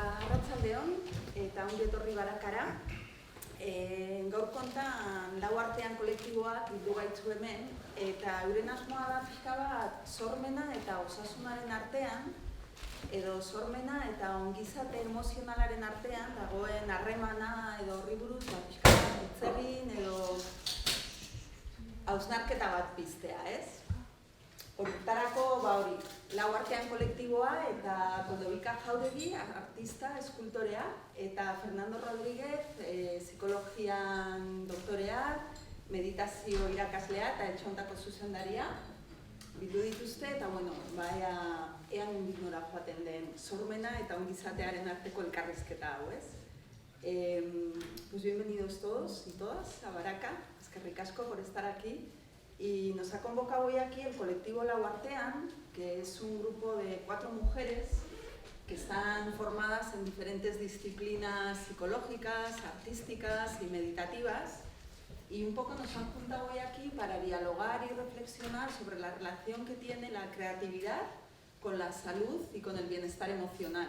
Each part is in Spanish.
Arratsaldeon eta ongi etorri Barakara. Gaur kontan lau artean kolektiboak bildu gaitzu hemen eta euren asmoa da pixka bat sormena eta osasunaren artean edo sormena eta ongizate emozionalaren artean dagoen harremana edo horri buruz pixka bat hitz egin edo hausnarketa bat piztea, ez? Horretarako, hori, lau artean kolektiboa eta Goldovika Jauregi, artista, eskultorea, eta Fernando Rodríguez, psikologian doktorea, meditazio irakaslea eta etxontako zuzendaria. Bildu dituzte eta, ean nondik nora joaten den sormena eta ongizatearen arteko elkarrizketa hau, ez? Pues bienvenidos todos y todas a Baraka, eskerrik asko por estar aquí. Y nos ha convocado hoy aquí el colectivo Lau Artean, que es un grupo de 4 mujeres que están formadas en diferentes disciplinas psicológicas, artísticas y meditativas. Y un poco nos han juntado hoy aquí para dialogar y reflexionar sobre la relación que tiene la creatividad con la salud y con el bienestar emocional.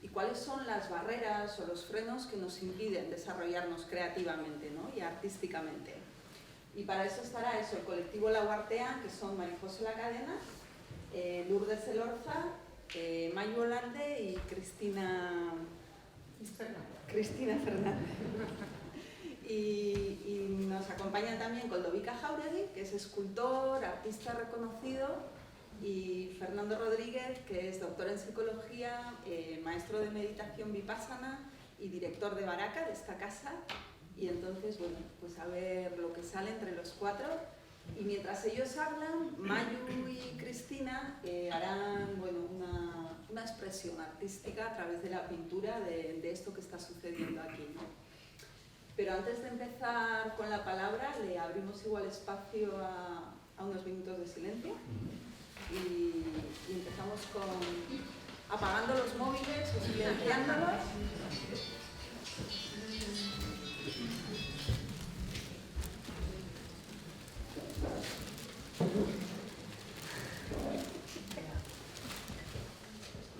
Y cuáles son las barreras o los frenos que nos impiden desarrollarnos creativamente, ¿no? Y artísticamente. Y para eso estará el colectivo Lau Artean, que son María José La Cadena, Lourdes Elorza, Mayu Olande y Cristina Fernández. Y nos acompaña también Goldovika Jauregui, que es escultor, artista reconocido, y Fernando Rodríguez, que es doctor en psicología, maestro de meditación vipassana y director de Baraka, de esta casa. Y entonces, pues a ver lo que sale entre los 4. Y mientras ellos hablan, Mayu y Cristina harán una expresión artística a través de la pintura de esto que está sucediendo aquí, ¿no? Pero antes de empezar con la palabra, le abrimos igual espacio a unos minutos de silencio. Y empezamos con apagando los móviles o silenciándolos.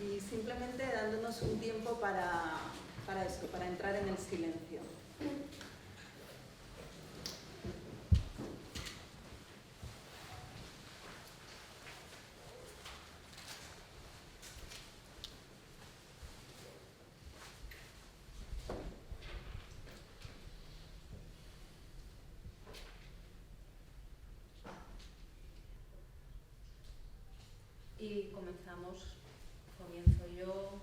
Y simplemente dándonos un tiempo para entrar en el silencio. Y comienzo yo,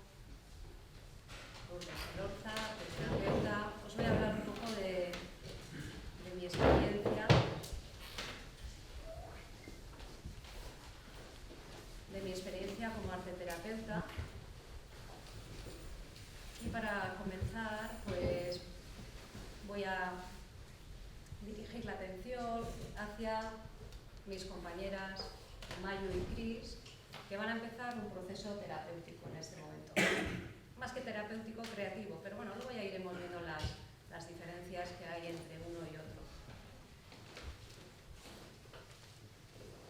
Lourdes Elorza, terapeuta. Os voy a hablar un poco de mi experiencia, como arteterapeuta. Y para comenzar, pues voy a dirigir la atención hacia mis compañeras Mayu y Cris, que van a empezar un proceso terapéutico en este momento. Más que terapéutico, creativo, pero luego ya iremos viendo las diferencias que hay entre uno y otro.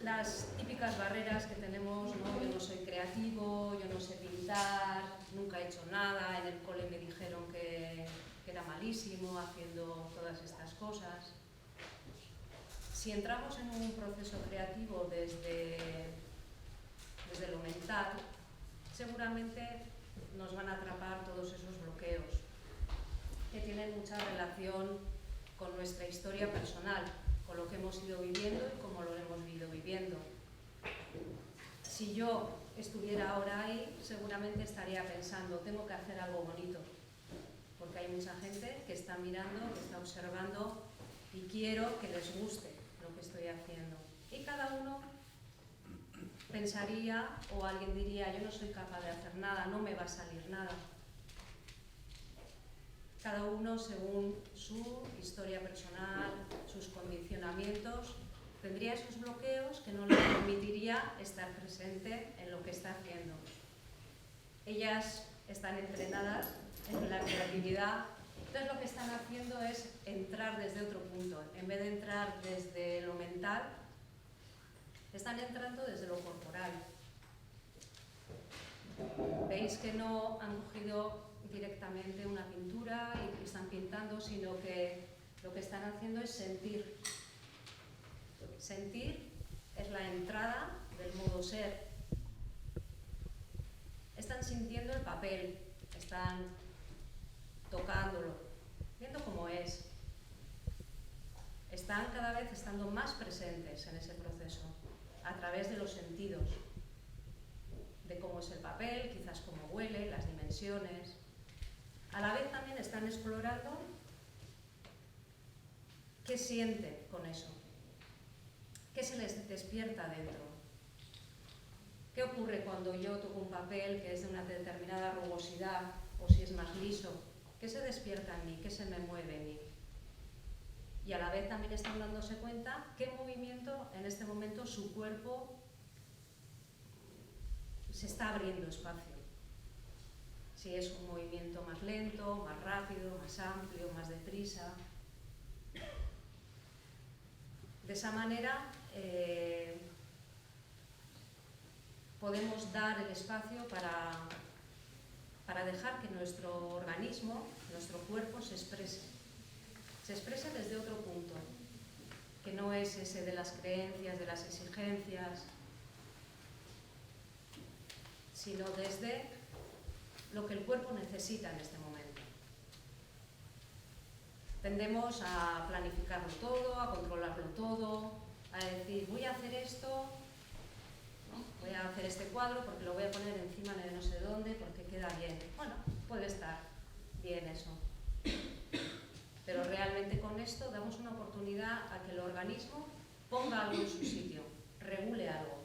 Las típicas barreras que tenemos, ¿no? Yo no soy creativo, yo no sé pintar, nunca he hecho nada, en el cole me dijeron que era malísimo haciendo todas estas cosas. Si entramos en un proceso creativo desde lo mental, seguramente nos van a atrapar todos esos bloqueos que tienen mucha relación con nuestra historia personal, con lo que hemos ido viviendo y cómo lo hemos ido viviendo. Si yo estuviera ahora ahí, seguramente estaría pensando, tengo que hacer algo bonito, porque hay mucha gente que está mirando, que está observando y quiero que les guste lo que estoy haciendo. Y cada uno pensaría, o alguien diría, yo no soy capaz de hacer nada, no me va a salir nada. Cada uno, según su historia personal, sus condicionamientos, tendría esos bloqueos que no le permitiría estar presente en lo que está haciendo. Ellas están entrenadas en la creatividad, entonces lo que están haciendo es entrar desde otro punto. En vez de entrar desde lo mental, están entrando desde lo corporal. Veis que no han cogido directamente una pintura y están pintando, sino que lo que están haciendo es sentir. Sentir es la entrada del modo ser. Están sintiendo el papel, están tocándolo, viendo cómo es. Están cada vez estando más presentes en ese proceso, a través de los sentidos, de cómo es el papel, quizás cómo huele, las dimensiones. A la vez también están explorando qué sienten con eso, qué se les despierta dentro. ¿Qué ocurre cuando yo toco un papel que es de una determinada rugosidad o si es más liso? ¿Qué se despierta en mí? ¿Qué se me mueve en mí? Y a la vez también están dándose cuenta qué movimiento en este momento su cuerpo se está abriendo espacio. Si es un movimiento más lento, más rápido, más amplio, más deprisa. De esa manera podemos dar el espacio para dejar que nuestro organismo, nuestro cuerpo se exprese desde otro punto, que no es ese de las creencias, de las exigencias, sino desde lo que el cuerpo necesita en este momento. Tendemos a planificarlo todo, a controlarlo todo, a decir, voy a hacer esto, ¿no? Voy a hacer este cuadro porque lo voy a poner encima de no sé dónde, porque queda bien. Bueno, puede estar bien eso. Pero realmente con esto damos una oportunidad a que el organismo ponga algo en su sitio, regule algo,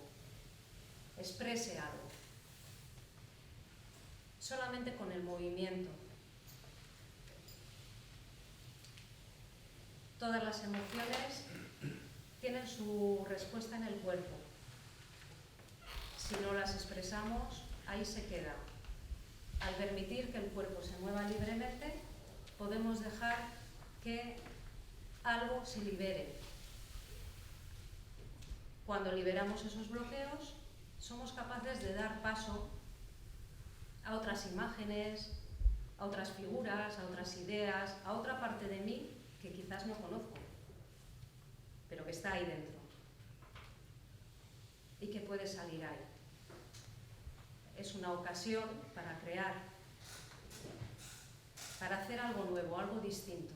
exprese algo. Solamente con el movimiento. Todas las emociones tienen su respuesta en el cuerpo. Si no las expresamos, ahí se queda. Al permitir que el cuerpo se mueva libremente, podemos dejar que algo se libere. Cuando liberamos esos bloqueos, somos capaces de dar paso a otras imágenes, a otras figuras, a otras ideas, a otra parte de mí que quizás no conozco, pero que está ahí dentro y que puede salir ahí. Es una ocasión para crear, para hacer algo nuevo, algo distinto.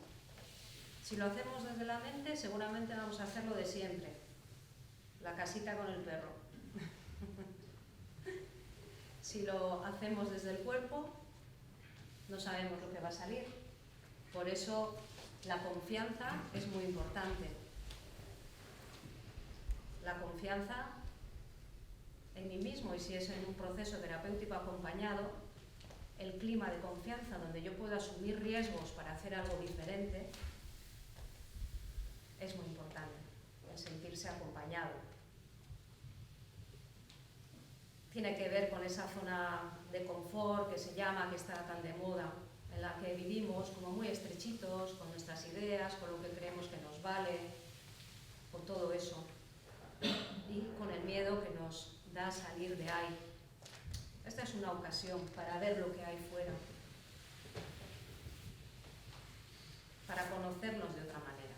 Si lo hacemos desde la mente, seguramente vamos a hacerlo de siempre. La casita con el perro. Si lo hacemos desde el cuerpo, no sabemos lo que va a salir. Por eso la confianza es muy importante. La confianza en mí mismo, y si es en un proceso terapéutico acompañado, el clima de confianza donde yo puedo asumir riesgos para hacer algo diferente, es muy importante, el sentirse acompañado. Tiene que ver con esa zona de confort que se llama, que está tan de moda, en la que vivimos como muy estrechitos, con nuestras ideas, con lo que creemos que nos vale, con todo eso. Y con el miedo que nos da salir de ahí. Esta es una ocasión para ver lo que hay fuera, para conocernos de otra manera.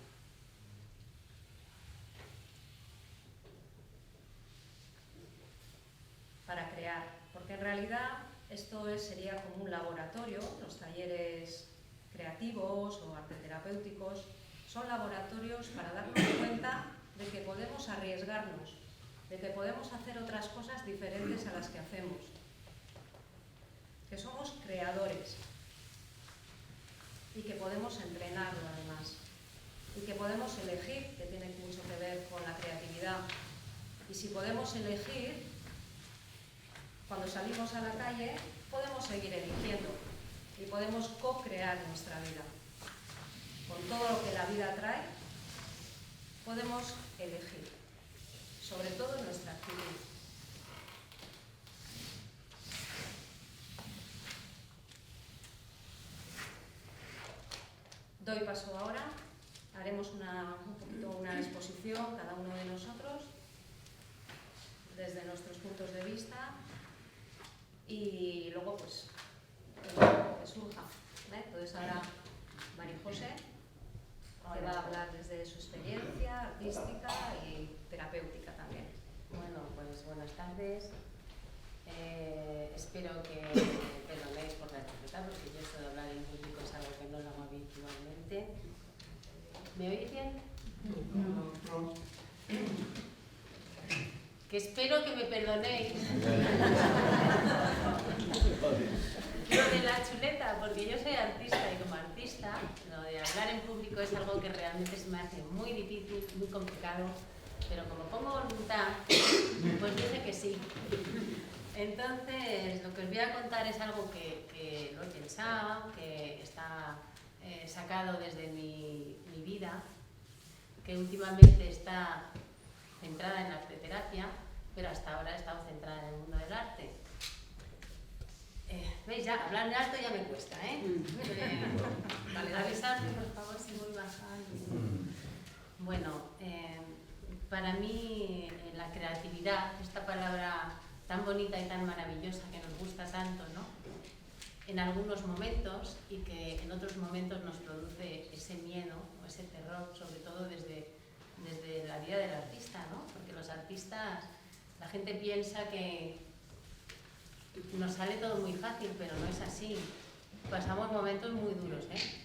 Para crear, porque en realidad esto sería como un laboratorio. Los talleres creativos o arteterapéuticos son laboratorios para darnos cuenta de que podemos arriesgarnos, de que podemos hacer otras cosas diferentes a las que hacemos, que somos creadores y que podemos entrenarlo además, y que podemos elegir, que tiene mucho que ver con la creatividad. Y si podemos elegir, cuando salimos a la calle, podemos seguir eligiendo y podemos co-crear nuestra vida. Con todo lo que la vida trae, podemos elegir, sobre todo en nuestra actitud. Doy paso ahora, haremos una exposición, cada uno de nosotros, desde nuestros puntos de vista, y luego pues que surja. Entonces ahora María José, que va a hablar desde su experiencia artística y terapéutica también. Bueno, pues buenas tardes. Espero que me perdonéis por la etiqueta, porque yo esto de hablar en público es algo que no lo hago habitualmente. ¿Me oís bien? No. Que espero que me perdonéis lo de la chuleta, porque yo soy artista y como artista lo de hablar en público es algo que realmente se me hace muy difícil, muy complicado, pero como pongo voluntad, pues dice que sí. Entonces, lo que os voy a contar es algo que lo he pensado, que está sacado desde mi vida, que últimamente está centrada en la arteterapia, pero hasta ahora he estado centrada en el mundo del arte. ¿Veis? Ya, hablar de alto ya me cuesta, ¿eh? Vale, avisadme, por favor, si voy bajando. Bueno, para mí la creatividad, esta palabra tan bonita y tan maravillosa que nos gusta tanto, ¿no? En algunos momentos y que en otros momentos nos produce ese miedo o ese terror, sobre todo desde la vida del artista, ¿no? Porque los artistas, la gente piensa que nos sale todo muy fácil, pero no es así. Pasamos momentos muy duros, ¿eh?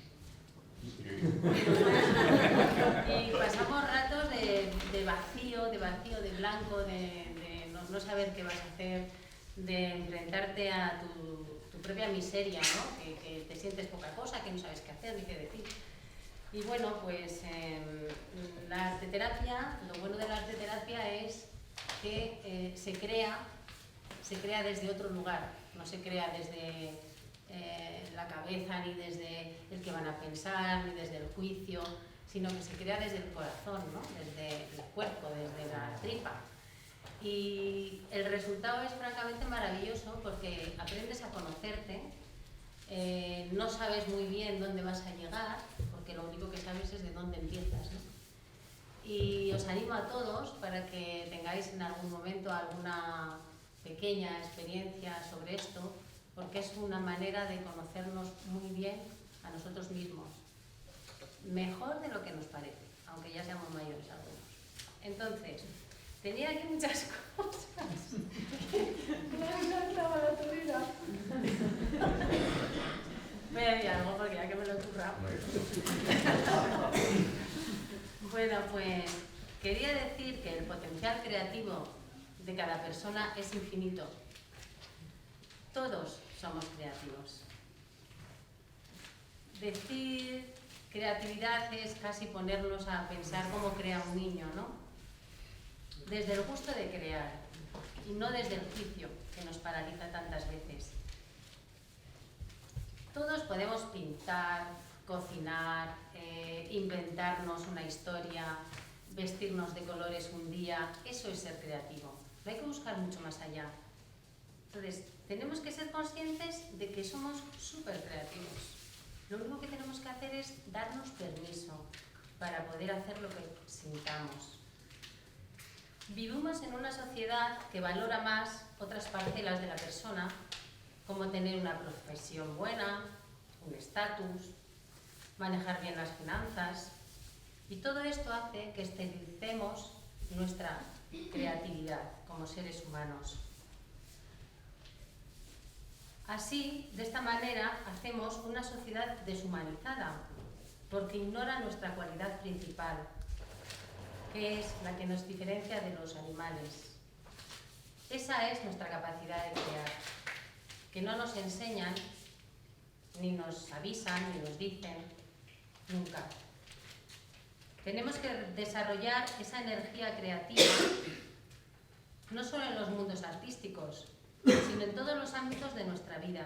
Y pasamos ratos de vacío, de blanco, de no saber qué vas a hacer, de enfrentarte a tu propia miseria, ¿no? Que te sientes poca cosa, que no sabes qué hacer ni qué decir. Y bueno, pues la arteterapia, lo bueno de la arteterapia es que se crea desde otro lugar, no se crea desde la cabeza, ni desde el que van a pensar, ni desde el juicio, sino que se crea desde el corazón, ¿no? Desde el cuerpo, desde la tripa. Y el resultado es francamente maravilloso porque aprendes a conocerte, no sabes muy bien dónde vas a llegar, porque lo único que sabes es de dónde empiezas, ¿no? Y os animo a todos para que tengáis en algún momento alguna pequeña experiencia sobre esto, porque es una manera de conocernos muy bien a nosotros mismos, mejor de lo que nos parece, aunque ya seamos mayores algunos. Entonces, tenía aquí muchas cosas. Me saltaba la turina. Voy a decir algo porque ya que me lo he currado. Bueno, pues quería decir que el potencial creativo de cada persona es infinito. Todos somos creativos. Decir creatividad es casi ponernos a pensar cómo crea un niño, ¿no? Desde el gusto de crear y no desde el juicio que nos paraliza tantas veces. Todos podemos pintar, cocinar, inventarnos una historia, vestirnos de colores un día. Eso es ser creativo. No hay que buscar mucho más allá. Entonces, tenemos que ser conscientes de que somos súper creativos. Lo único que tenemos que hacer es darnos permiso para poder hacer lo que sintamos. Vivimos en una sociedad que valora más otras parcelas de la persona, como tener una profesión buena, un estatus, manejar bien las finanzas, y todo esto hace que esterilicemos nuestra creatividad como seres humanos. Así, de esta manera, hacemos una sociedad deshumanizada, porque ignora nuestra cualidad principal, que es la que nos diferencia de los animales. Esa es nuestra capacidad de crear, que no nos enseñan, ni nos avisan, ni nos dicen, nunca. Tenemos que desarrollar esa energía creativa, no solo en los mundos artísticos, sino en todos los ámbitos de nuestra vida,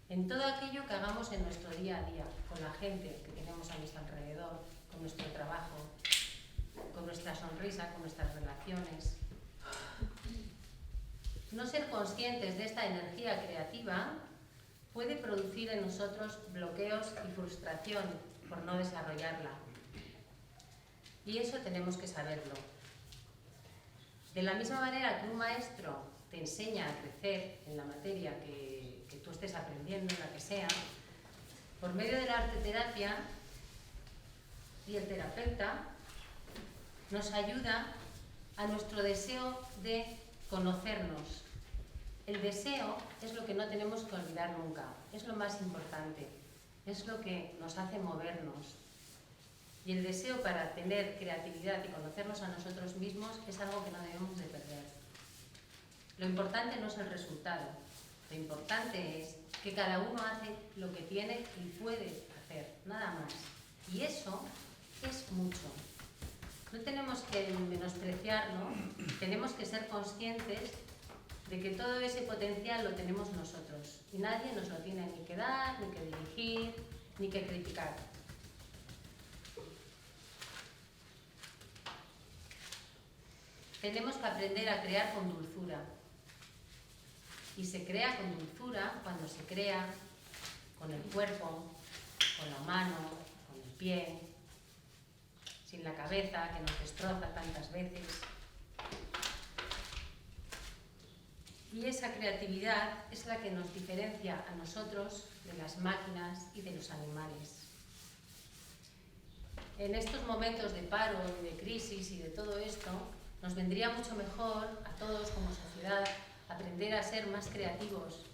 en todo aquello que hagamos en nuestro día a día, con la gente que tenemos a nuestro alrededor, con nuestro trabajo, con nuestra sonrisa, con nuestras relaciones. No ser conscientes de esta energía creativa puede producir en nosotros bloqueos y frustración por no desarrollarla. Y eso tenemos que saberlo. De la misma manera que un maestro te enseña a crecer en la materia que tú estés aprendiendo, en la que sea, por medio de la arteterapia y el terapeuta nos ayuda a nuestro deseo de conocernos. El deseo es lo que no tenemos que olvidar nunca, es lo más importante, es lo que nos hace movernos. Y el deseo para tener creatividad y conocernos a nosotros mismos es algo que no debemos de perder. Lo importante no es el resultado, lo importante es que cada uno hace lo que tiene y puede hacer, nada más. Y eso es mucho. No tenemos que menospreciarlo, tenemos que ser conscientes de que todo ese potencial lo tenemos nosotros y nadie nos lo tiene ni que dar, ni que dirigir, ni que criticar. Tenemos que aprender a crear con dulzura. Y se crea con dulzura cuando se crea con el cuerpo, con la mano, con el pie, sin la cabeza que nos destroza tantas veces. Y esa creatividad es la que nos diferencia a nosotros de las máquinas y de los animales. En estos momentos de paro y de crisis y de todo esto, nos vendría mucho mejor a todos como sociedad aprender a ser más creativos,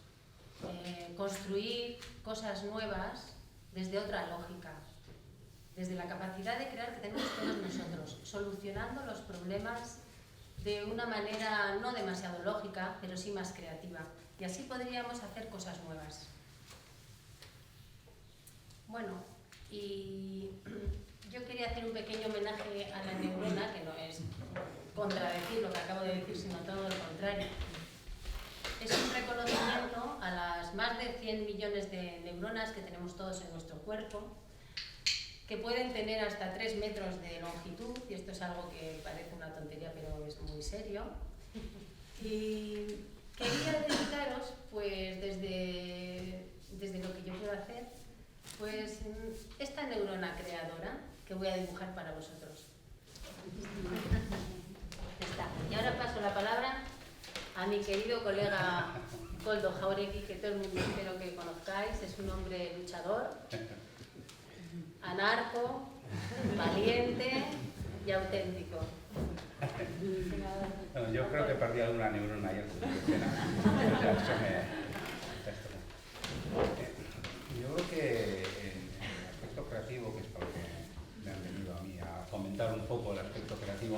construir cosas nuevas desde otra lógica, desde la capacidad de crear que tenemos todos nosotros, solucionando los problemas de una manera no demasiado lógica, pero sí más creativa. Y así podríamos hacer cosas nuevas. Bueno, y yo quería hacer un pequeño homenaje a la neurona, que no es contradecir lo que acabo de decir, sino todo lo contrario. Es un reconocimiento a las más de 100 millones de neuronas que tenemos todos en nuestro cuerpo, que pueden tener hasta 3 metros de longitud, y esto es algo que parece una tontería, pero es muy serio. Y quería dedicaros, pues desde lo que yo puedo hacer, pues esta neurona creadora que voy a dibujar para vosotros. Ya está. Y ahora paso la palabra a mi querido colega Koldo Jauregui, que todo el mundo espero que conozcáis. Es un hombre luchador, anarco, valiente y auténtico. Bueno, yo creo que perdí alguna neurona ayer. Yo creo que el aspecto creativo, que es para lo que me han venido a mí a comentar un poco el aspecto creativo,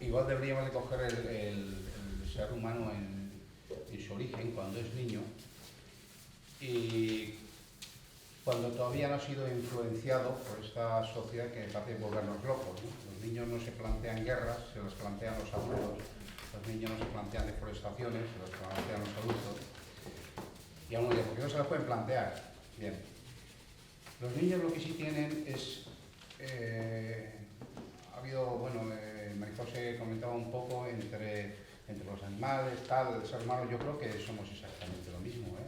igual deberíamos de coger el ser humano en su origen, cuando es niño, y cuando todavía no ha sido influenciado por esta sociedad que parece volvernos locos, ¿no? Los niños no se plantean guerras, se las plantean los adultos. Los niños no se plantean deforestaciones, se las plantean los adultos. Y aún digo, ¿por qué no se las pueden plantear? Bien. Los niños lo que sí tienen es... ha habido, bueno, Marijose comentaba un poco entre los animales, tal, el ser humano, yo creo que somos exactamente lo mismo, ¿eh?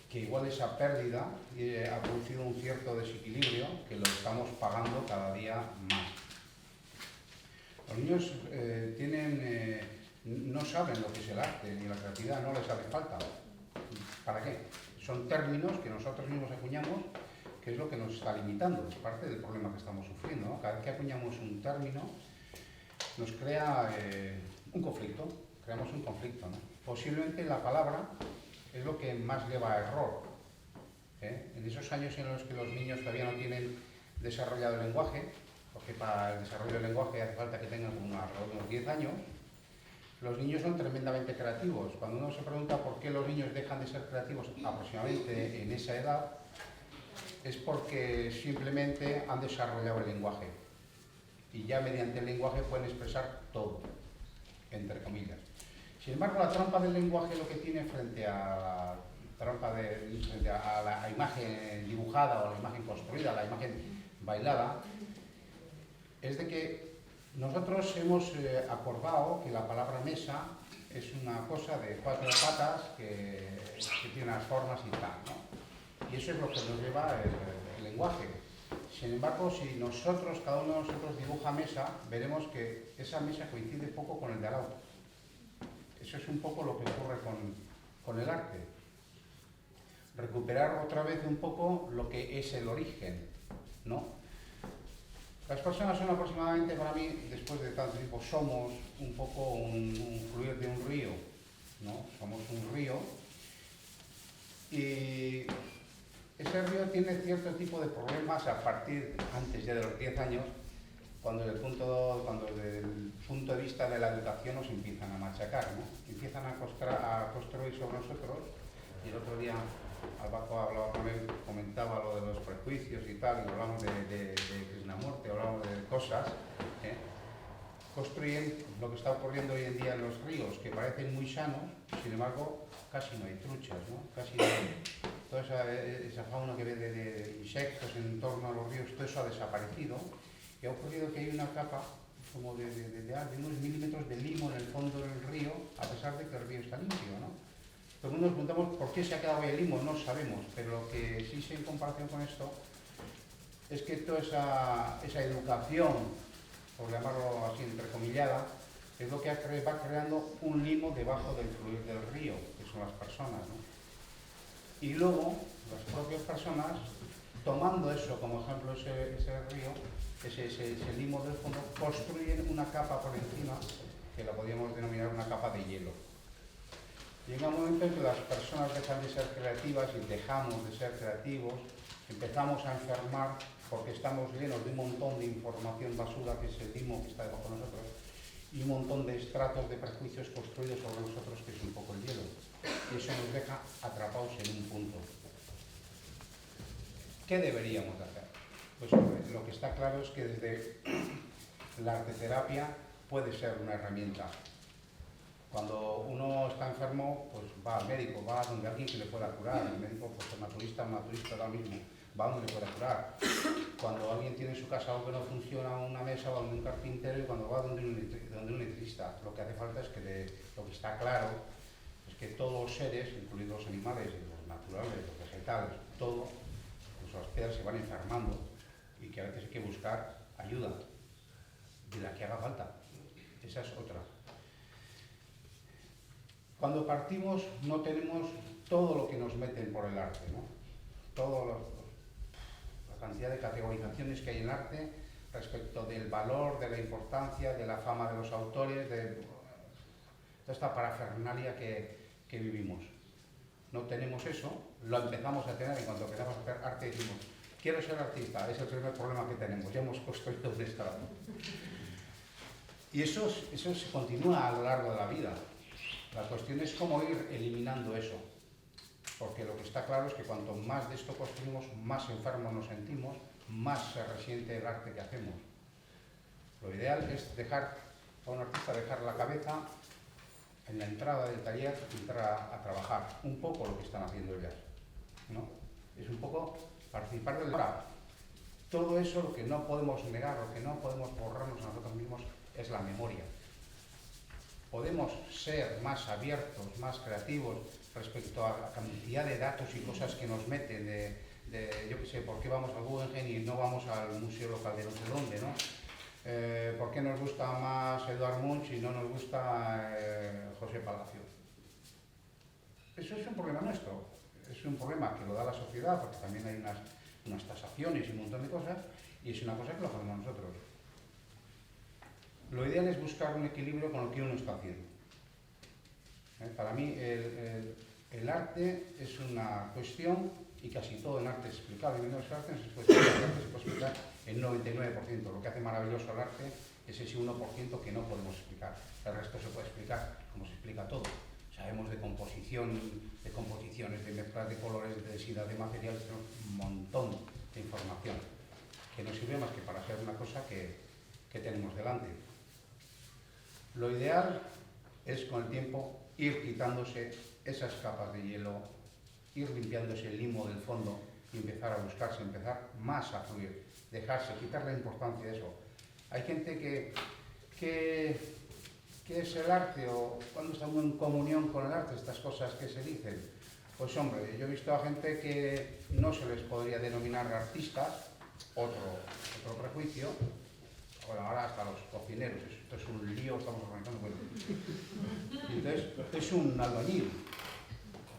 Que igual esa pérdida ha producido un cierto desequilibrio que lo estamos pagando cada día más. Los niños no saben lo que es el arte ni la creatividad, no les hace falta. ¿Para qué? Son términos que nosotros mismos acuñamos, que es lo que nos está limitando, es parte del problema que estamos sufriendo, ¿no? Cada vez que acuñamos un término nos crea un conflicto, creamos un conflicto, ¿no? Posiblemente la palabra es lo que más lleva a error. En esos años en los que los niños todavía no tienen desarrollado el lenguaje, porque para el desarrollo del lenguaje hace falta que tengan como unos 10 años, los niños son tremendamente creativos. Cuando uno se pregunta por qué los niños dejan de ser creativos aproximadamente en esa edad, es porque simplemente han desarrollado el lenguaje. Y ya mediante el lenguaje pueden expresar todo, entre comillas. Sin embargo, la trampa del lenguaje lo que tiene frente a la imagen dibujada o la imagen construida, la imagen bailada, es de que nosotros hemos acordado que la palabra mesa es una cosa de 4 patas que tiene unas formas y tal, ¿no? Y eso es lo que nos lleva el lenguaje. Sin embargo, si cada uno de nosotros dibuja mesa, veremos que esa mesa coincide poco con el de al lado. Eso es un poco lo que ocurre con el arte. Recuperar otra vez un poco lo que es el origen, ¿no? Las personas son aproximadamente, para mí, después de tanto tiempo, somos un poco un fluir de un río, ¿no? Somos un río y ese río tiene cierto tipo de problemas a partir, antes ya de los 10 años, cuando desde el punto de vista de la educación nos empiezan a machacar, ¿no? Empiezan a construir sobre nosotros, y el otro día Albaco hablaba con él, comentaba lo de los prejuicios y tal, y hablamos de Krishnamurti, hablamos de cosas, ¿eh? Construyen lo que está ocurriendo hoy en día en los ríos, que parecen muy sanos, sin embargo, casi no hay truchas, ¿no? Casi no hay, toda esa fauna que ve de insectos en torno a los ríos, todo eso ha desaparecido, y ha ocurrido que hay una capa como de unos milímetros de limo en el fondo del río, a pesar de que el río está limpio, ¿no? Todo el mundo nos preguntamos por qué se ha quedado ahí el limo, no sabemos, pero lo que sí sé en comparación con esto es que toda esa educación, por llamarlo así entrecomillada, es lo que va creando un limo debajo del fluir del río, que son las personas, ¿no? Y luego, las propias personas, tomando eso como ejemplo, ese río, ese limo del fondo, construyen una capa por encima, que la podríamos denominar una capa de hielo. Llega un momento en que las personas dejan de ser creativas y dejamos de ser creativos, empezamos a enfermar porque estamos llenos de un montón de información basura, que es el limo que está debajo de nosotros, y un montón de estratos de prejuicios construidos sobre nosotros, que es un poco el hielo. Y eso nos deja atrapados en un punto. ¿Qué deberíamos hacer? Pues lo que está claro es que desde la arteterapia puede ser una herramienta. Cuando uno está enfermo, pues va al médico, va donde alguien que le pueda curar. El médico, pues el naturista da lo mismo, va donde le pueda curar. Cuando alguien tiene en su casa algo que no funciona, una mesa, va donde un carpintero, y cuando va donde un electricista. Lo que hace falta es que lo que está claro es que todos los seres, incluidos los animales, los naturales, los vegetales, todo, incluso las piedras, se van enfermando y que a veces hay que buscar ayuda de la que haga falta. Esa es otra. Cuando partimos no tenemos todo lo que nos meten por el arte, ¿no? La cantidad de categorizaciones que hay en el arte respecto del valor, de la importancia, de la fama de los autores, de toda esta parafernalia que vivimos. No tenemos eso, lo empezamos a tener en cuanto empezamos a hacer arte y decimos, quiero ser artista, es el primer problema que tenemos, ya hemos construido un estrado. Y eso se continúa a lo largo de la vida. La cuestión es cómo ir eliminando eso, porque lo que está claro es que cuanto más de esto construimos, más enfermos nos sentimos, más se resiente el arte que hacemos. Lo ideal es a un artista dejar la cabeza en la entrada del taller y entrar a trabajar un poco lo que están haciendo ellas, ¿no? Es un poco participar del rap. Todo eso, lo que no podemos negar, lo que no podemos borrarnos a nosotros mismos, es la memoria. Podemos ser más abiertos, más creativos respecto a la cantidad de datos y cosas que nos meten yo qué sé, ¿por qué vamos al Guggenheim y no vamos al museo local de no sé dónde, ¿no? ¿Por qué nos gusta más Eduard Munch y no nos gusta José Palacio? Eso es un problema nuestro, es un problema que lo da la sociedad, porque también hay unas tasaciones y un montón de cosas, y es una cosa que lo hacemos nosotros. Lo ideal es buscar un equilibrio con lo que uno está haciendo. Para mí el arte es una cuestión, y casi todo en arte es explicable, en arte se puede explicar el 99%. Lo que hace maravilloso el arte es ese 1% que no podemos explicar. El resto se puede explicar como se explica todo. Sabemos de composiciones, de mezclas de colores, de densidad de materiales, un montón de información que no sirve más que para hacer una cosa que tenemos delante. Lo ideal es con el tiempo ir quitándose esas capas de hielo, ir limpiándose el limo del fondo y empezar a buscarse, empezar más a fluir, dejarse, quitar la importancia de eso. Hay gente que es el arte, o cuando estamos en comunión con el arte, estas cosas que se dicen. Pues hombre, yo he visto a gente que no se les podría denominar artistas, otro prejuicio, bueno, ahora hasta los cocineros, esto es un lío, estamos organizando, bueno. Y entonces, es un albañil,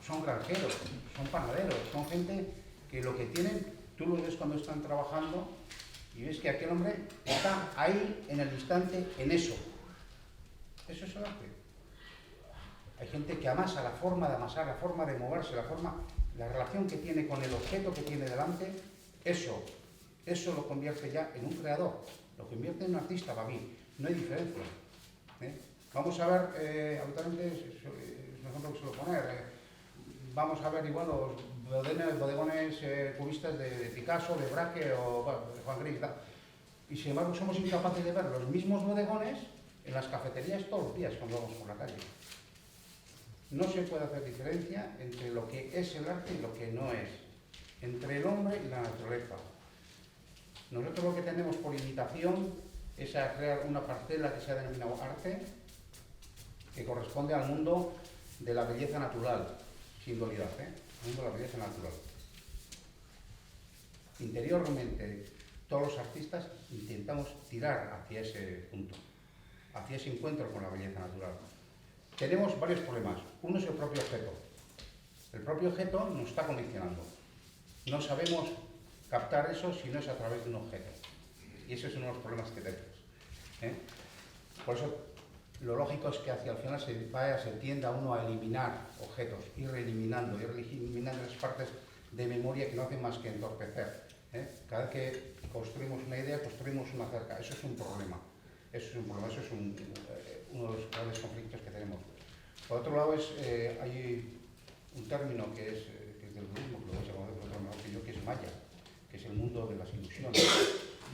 son granjeros, son panaderos, son gente que lo que tienen, tú los ves cuando están trabajando y ves que aquel hombre está ahí en el instante, en eso. Eso es el arte. Hay gente que amasa la forma de amasar, la forma de moverse, la relación que tiene con el objeto que tiene delante, eso lo convierte ya en un creador, lo convierte en un artista para mí, no hay diferencia. Vamos a ver, habitualmente, es un ejemplo que suelo poner, vamos a ver igual los bodegones cubistas de Picasso, de Braque o bueno, de Juan Gris, y sin embargo somos incapaces de ver los mismos bodegones en las cafeterías todos los días cuando vamos por la calle. No se puede hacer diferencia entre lo que es el arte y lo que no es, entre el hombre y la naturaleza. Nosotros lo que tenemos por imitación es a crear una parcela que se ha denominado arte, que corresponde al mundo de la belleza natural, sin dualidad, el mundo de la belleza natural. Interiormente, todos los artistas intentamos tirar hacia ese punto, hacia ese encuentro con la belleza natural. Tenemos varios problemas. Uno es el propio objeto. El propio objeto nos está condicionando. No sabemos captar eso si no es a través de un objeto. Y ese es uno de los problemas que tenemos. Por eso, lo lógico es que hacia el final se tienda uno a eliminar objetos, ir eliminando esas partes de memoria que no hacen más que entorpecer. Cada vez que construimos una idea, construimos una cerca. Eso es un problema. Eso es uno de los grandes conflictos que tenemos. Por otro lado, hay un término que es del budismo, que lo vais a conocer por otro mejor que yo, que es Maya, que es el mundo de las ilusiones.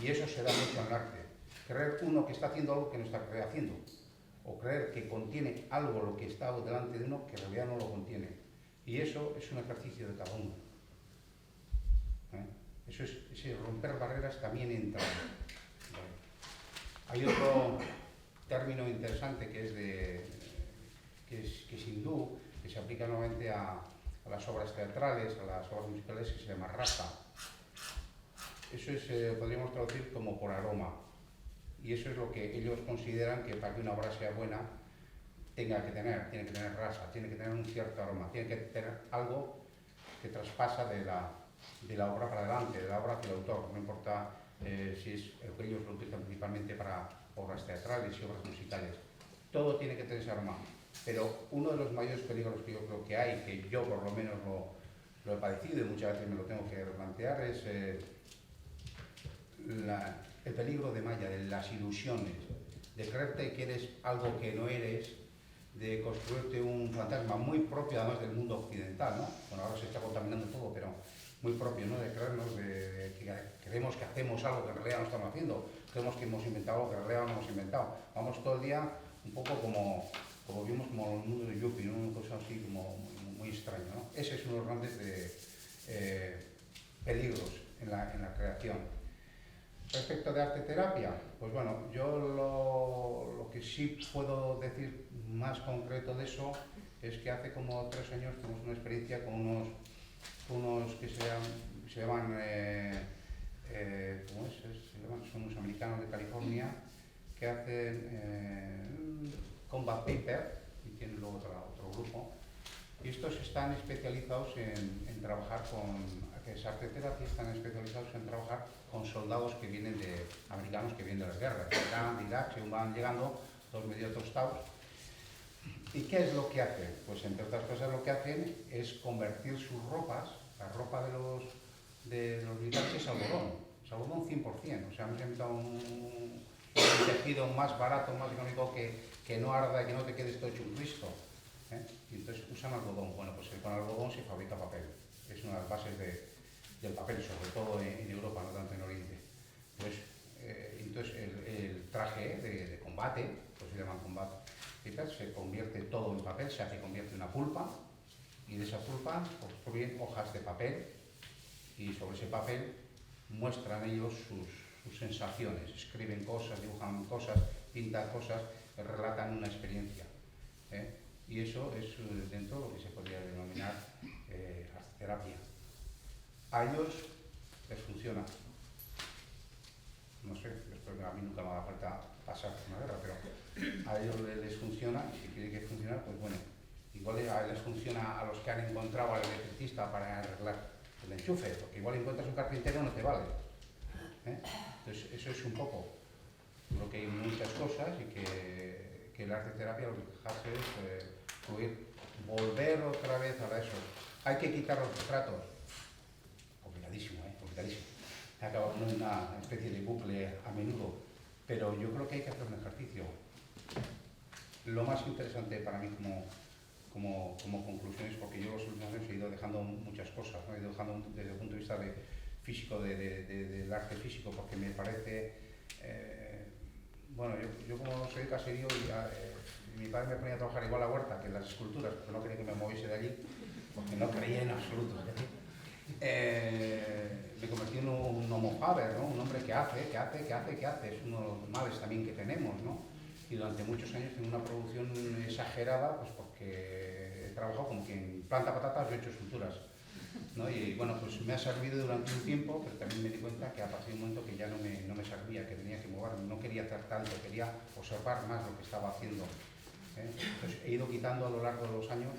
Y eso se da mucho en el arte. Creer uno que está haciendo algo que no está haciendo. O creer que contiene algo lo que está delante de uno que en realidad no lo contiene. Y eso es un ejercicio de cada uno. Eso es ese romper barreras también entra. Hay otro término interesante que es hindú, que se aplica nuevamente a las obras teatrales, a las obras musicales, que se llama rasa. Eso podríamos traducir como por aroma. Y eso es lo que ellos consideran que para que una obra sea buena tiene que tener rasa, tiene que tener un cierto aroma, tiene que tener algo que traspasa de la obra para adelante, de la obra hacia el autor. No importa si es el que ellos lo utilizan principalmente para obras teatrales y obras musicales. Todo tiene que tener ese aroma. Pero uno de los mayores peligros que yo creo que hay, que yo por lo menos lo he padecido y muchas veces me lo tengo que replantear, es el peligro de Maya, de las ilusiones, de creerte que eres algo que no eres, de construirte un fantasma muy propio además del mundo occidental, ¿no? Bueno, ahora se está contaminando todo, pero muy propio, ¿no? De creernos que creemos que hacemos algo que en realidad no estamos haciendo, creemos que hemos inventado algo que en realidad no hemos inventado. Vamos todo el día un poco como vimos como el mundo de Yuppie, ¿no? Una cosa así como muy extraña, ¿no? Ese es uno de los grandes peligros en la creación. Respecto de arte terapia, pues bueno, yo lo que sí puedo decir más concreto de eso es que hace como 3 años tuvimos una experiencia con unos que se llaman ¿cómo es? Son unos americanos de California que hacen Combat Paper y tienen luego otro grupo. Y estos están especializados en trabajar que es arte terapia, están especializados en trabajar con soldados americanos que vienen de las guerras, de Irán, de Irak, según van llegando, todos medio tostados. ¿Y qué es lo que hacen? Pues entre otras cosas lo que hacen es convertir sus ropas, la ropa de los militares es algodón 100%, o sea, hemos inventado un tejido más barato, más económico, que no arda, que no te quedes todo hecho un Cristo. Y entonces usan algodón. Bueno, pues con algodón se fabrica papel. Es una de las bases del papel, sobre todo en Europa, no tanto en Oriente. Pues, entonces el traje de combate, pues se llaman combate, se convierte todo en papel, se convierte en una pulpa, y de esa pulpa construyen hojas de papel, y sobre ese papel muestran ellos sus sensaciones, escriben cosas, dibujan cosas, pintan cosas, relatan una experiencia. Y eso es dentro de lo que se podría denominar arte terapia. A ellos les funciona. No sé, espero a mí nunca me haga falta pasar una guerra, pero a ellos les funciona, y si quiere que funcione, pues bueno, igual a les funciona a los que han encontrado al electricista para arreglar el enchufe, porque igual encuentras un carpintero no te vale. Entonces, eso es un poco. Creo que hay muchas cosas y que el arte terapia lo que hace es fluir, volver otra vez a eso. Hay que quitar los retratos. Complicadísimo, complicadísimo. He acabado en una especie de bucle a menudo, pero yo creo que hay que hacer un ejercicio. Lo más interesante para mí como conclusión es porque yo los últimos años he ido dejando muchas cosas, ¿no? He ido dejando desde el punto de vista físico, del arte físico, porque me parece, bueno, yo como soy caserío y mi padre me ponía a trabajar igual a la huerta que en las esculturas, porque no quería que me moviese de allí, porque no creía en absoluto. Me convertí en un homo faber, ¿no? Un hombre que hace, es uno de los males también que tenemos, ¿no? Y durante muchos años tengo una producción exagerada, pues porque he trabajado como quien planta patatas y he hecho esculturas, ¿no? Y bueno, pues me ha servido durante un tiempo, pero también me di cuenta que a partir de un momento que ya no me servía, que tenía que moverme, no quería hacer tanto, quería observar más lo que estaba haciendo. Entonces he ido quitando a lo largo de los años,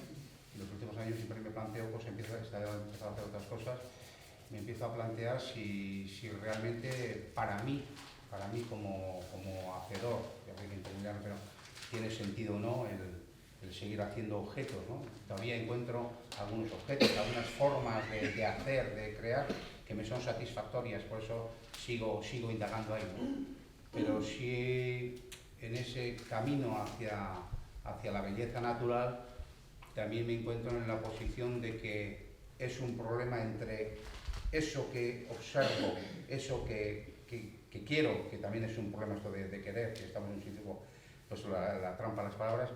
y los últimos años siempre me planteo, pues empiezo a hacer otras cosas, me empiezo a plantear si realmente para mí como hacedor, ya sé que entenderlo, pero tiene sentido o no el seguir haciendo objetos, ¿no? Todavía encuentro algunos objetos, algunas formas de hacer, de crear, que me son satisfactorias, por eso sigo indagando ahí, ¿no? Pero sí, en ese camino hacia la belleza natural, también me encuentro en la posición de que es un problema entre eso que observo, eso que quiero, que también es un problema esto de querer, que estamos en un sitio, pues la trampa de las palabras,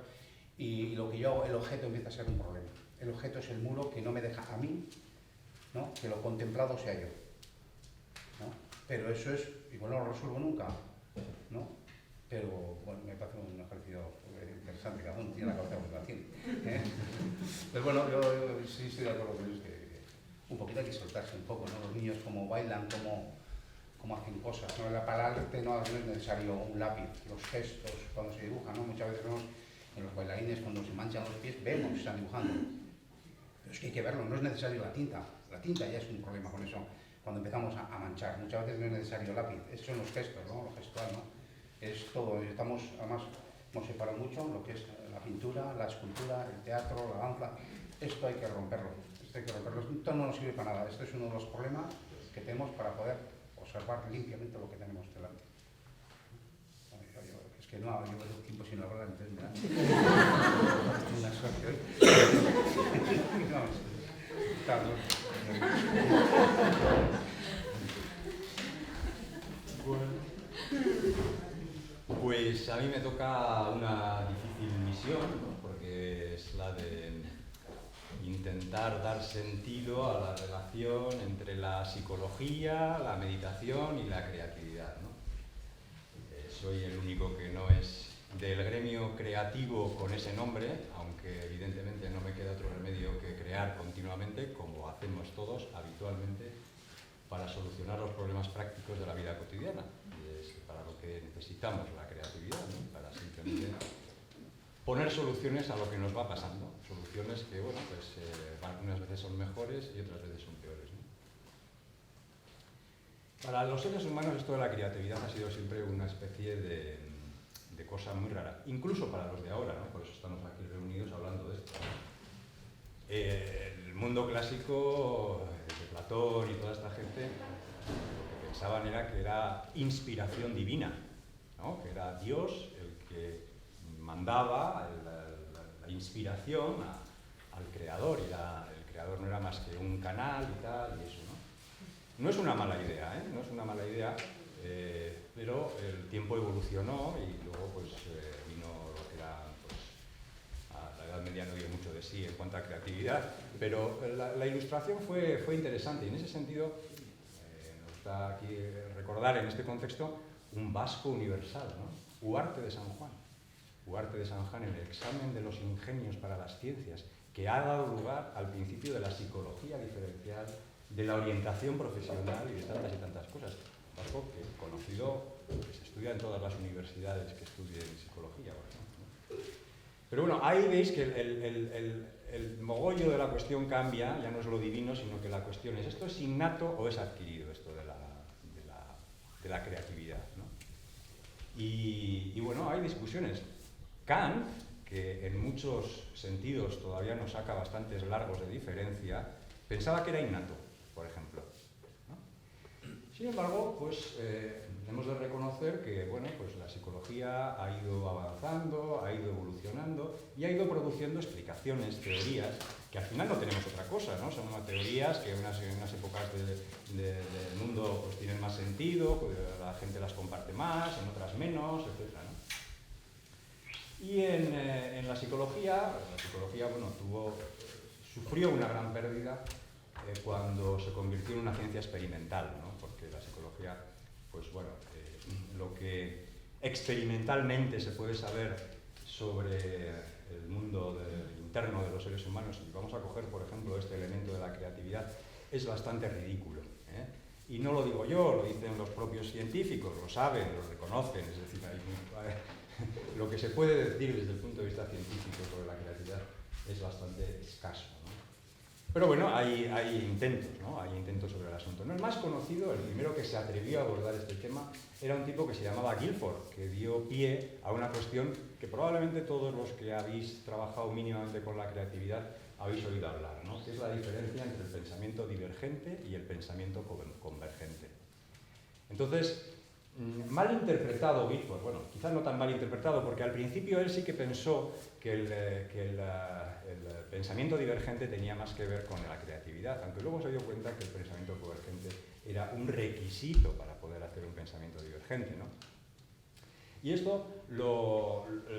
y lo que yo hago, el objeto empieza a ser un problema. El objeto es el muro que no me deja a mí, ¿no? Que lo contemplado sea yo, ¿no? Pero eso es, igual no lo resuelvo nunca, ¿no? Pero bueno, me parece un ejercicio interesante, cada uno tiene la cabeza que la tiene, Pero bueno, yo sí estoy de acuerdo con ellos que un poquito hay que soltarse un poco, ¿no? Los niños cómo bailan, cómo hacen cosas, ¿no? Para el arte no es necesario un lápiz, los gestos cuando se dibujan, ¿no? Muchas veces vemos en los bailarines cuando se manchan los pies, vemos que están dibujando. Pero es que hay que verlo, no es necesario la tinta ya es un problema con eso, cuando empezamos a manchar. Muchas veces no es necesario el lápiz, esos son los gestos, ¿no? Lo gestual, ¿no? Es todo, además hemos separado mucho lo que es la pintura, la escultura, el teatro, la danza. Esto hay que romperlo, esto no nos sirve para nada, esto es uno de los problemas que tenemos para poder observar limpiamente lo que tenemos delante. Es que no, llevo tiempo sin hablar, entonces me da una suerte hoy. Pues a mí me toca una difícil misión, ¿no? Porque es la de intentar dar sentido a la relación entre la psicología, la meditación y la creatividad, ¿no? Soy el único que no es del gremio creativo con ese nombre, aunque evidentemente no me queda otro remedio que crear continuamente, como hacemos todos habitualmente, para solucionar los problemas prácticos de la vida cotidiana. Y es para lo que necesitamos la creatividad, ¿no? Para simplemente poner soluciones a lo que nos va pasando. Soluciones que, bueno, pues algunas veces son mejores y otras veces son peores, ¿no? Para los seres humanos esto de la creatividad ha sido siempre una especie de cosa muy rara, incluso para los de ahora, ¿no? Por eso estamos aquí reunidos hablando de esto. El mundo clásico, de Platón y toda esta gente, lo que pensaban era que era inspiración divina, ¿no? Que era Dios el que mandaba la inspiración al creador, y el creador no era más que un canal y tal, y eso, ¿no? No es una mala idea, ¿eh? No es una mala idea, pero el tiempo evolucionó y luego pues vino lo que era, pues, a la Edad Media no dio mucho de sí en cuanto a creatividad, pero la ilustración fue interesante, y en ese sentido nos gusta aquí recordar en este contexto un vasco universal, ¿no? Huarte de San Juan. Huarte de San Juan, en el examen de los ingenios para las ciencias, que ha dado lugar al principio de la psicología diferencial, de la orientación profesional y de tantas y tantas cosas. vasco que conocido, que se estudia en todas las universidades que estudien psicología, por ejemplo, ¿no? Pero bueno, ahí veis que el mogollo de la cuestión cambia, ya no es lo divino, sino que la cuestión es, ¿esto es innato o es adquirido, esto de la creatividad, ¿no? Y bueno, hay discusiones. Kant, que en muchos sentidos todavía nos saca bastantes largos de diferencia, pensaba que era innato, por ejemplo, ¿no? Sin embargo, pues hemos de reconocer que bueno, pues la psicología ha ido avanzando, ha ido evolucionando y ha ido produciendo explicaciones, teorías, que al final no tenemos otra cosa, ¿no? Son teorías que en unas épocas del mundo pues tienen más sentido, pues, la gente las comparte más, en otras menos, etc., ¿no? Y en la psicología bueno, sufrió una gran pérdida cuando se convirtió en una ciencia experimental, ¿no? Porque la psicología, pues bueno, lo que experimentalmente se puede saber sobre el mundo interno de los seres humanos, y vamos a coger, por ejemplo, este elemento de la creatividad, es bastante ridículo, ¿eh? Y no lo digo yo, lo dicen los propios científicos, lo saben, lo reconocen, es decir, lo que se puede decir desde el punto de vista científico sobre la creatividad es bastante escaso, ¿no? Pero bueno, hay intentos, ¿no? Hay intentos sobre el asunto. No, el más conocido, el primero que se atrevió a abordar este tema, era un tipo que se llamaba Guilford, que dio pie a una cuestión que probablemente todos los que habéis trabajado mínimamente con la creatividad habéis oído hablar, ¿no? Que es la diferencia entre el pensamiento divergente y el pensamiento convergente. Entonces, mal interpretado Guilford, bueno, quizás no tan mal interpretado, porque al principio él sí que pensó que el pensamiento divergente tenía más que ver con la creatividad, aunque luego se dio cuenta que el pensamiento convergente era un requisito para poder hacer un pensamiento divergente, ¿no? Y esto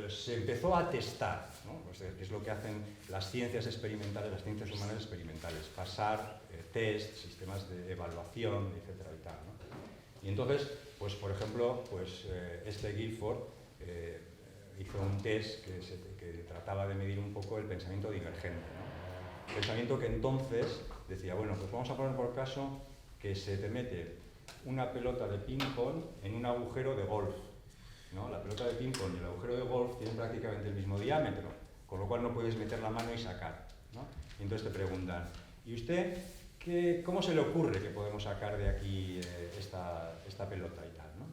se empezó a testar, ¿no? Pues es lo que hacen las ciencias experimentales, las ciencias humanas experimentales, pasar test, sistemas de evaluación, etcétera y tal, ¿no? Y entonces, pues por ejemplo, pues este Guilford hizo un test que trataba de medir un poco el pensamiento divergente, ¿no? Pensamiento que entonces decía, bueno, pues vamos a poner por caso que se te mete una pelota de ping-pong en un agujero de golf, ¿no? La pelota de ping-pong y el agujero de golf tienen prácticamente el mismo diámetro, con lo cual no puedes meter la mano y sacar, ¿no? Y entonces te preguntan, ¿y usted cómo se le ocurre que podemos sacar de aquí esta pelota y tal, ¿no?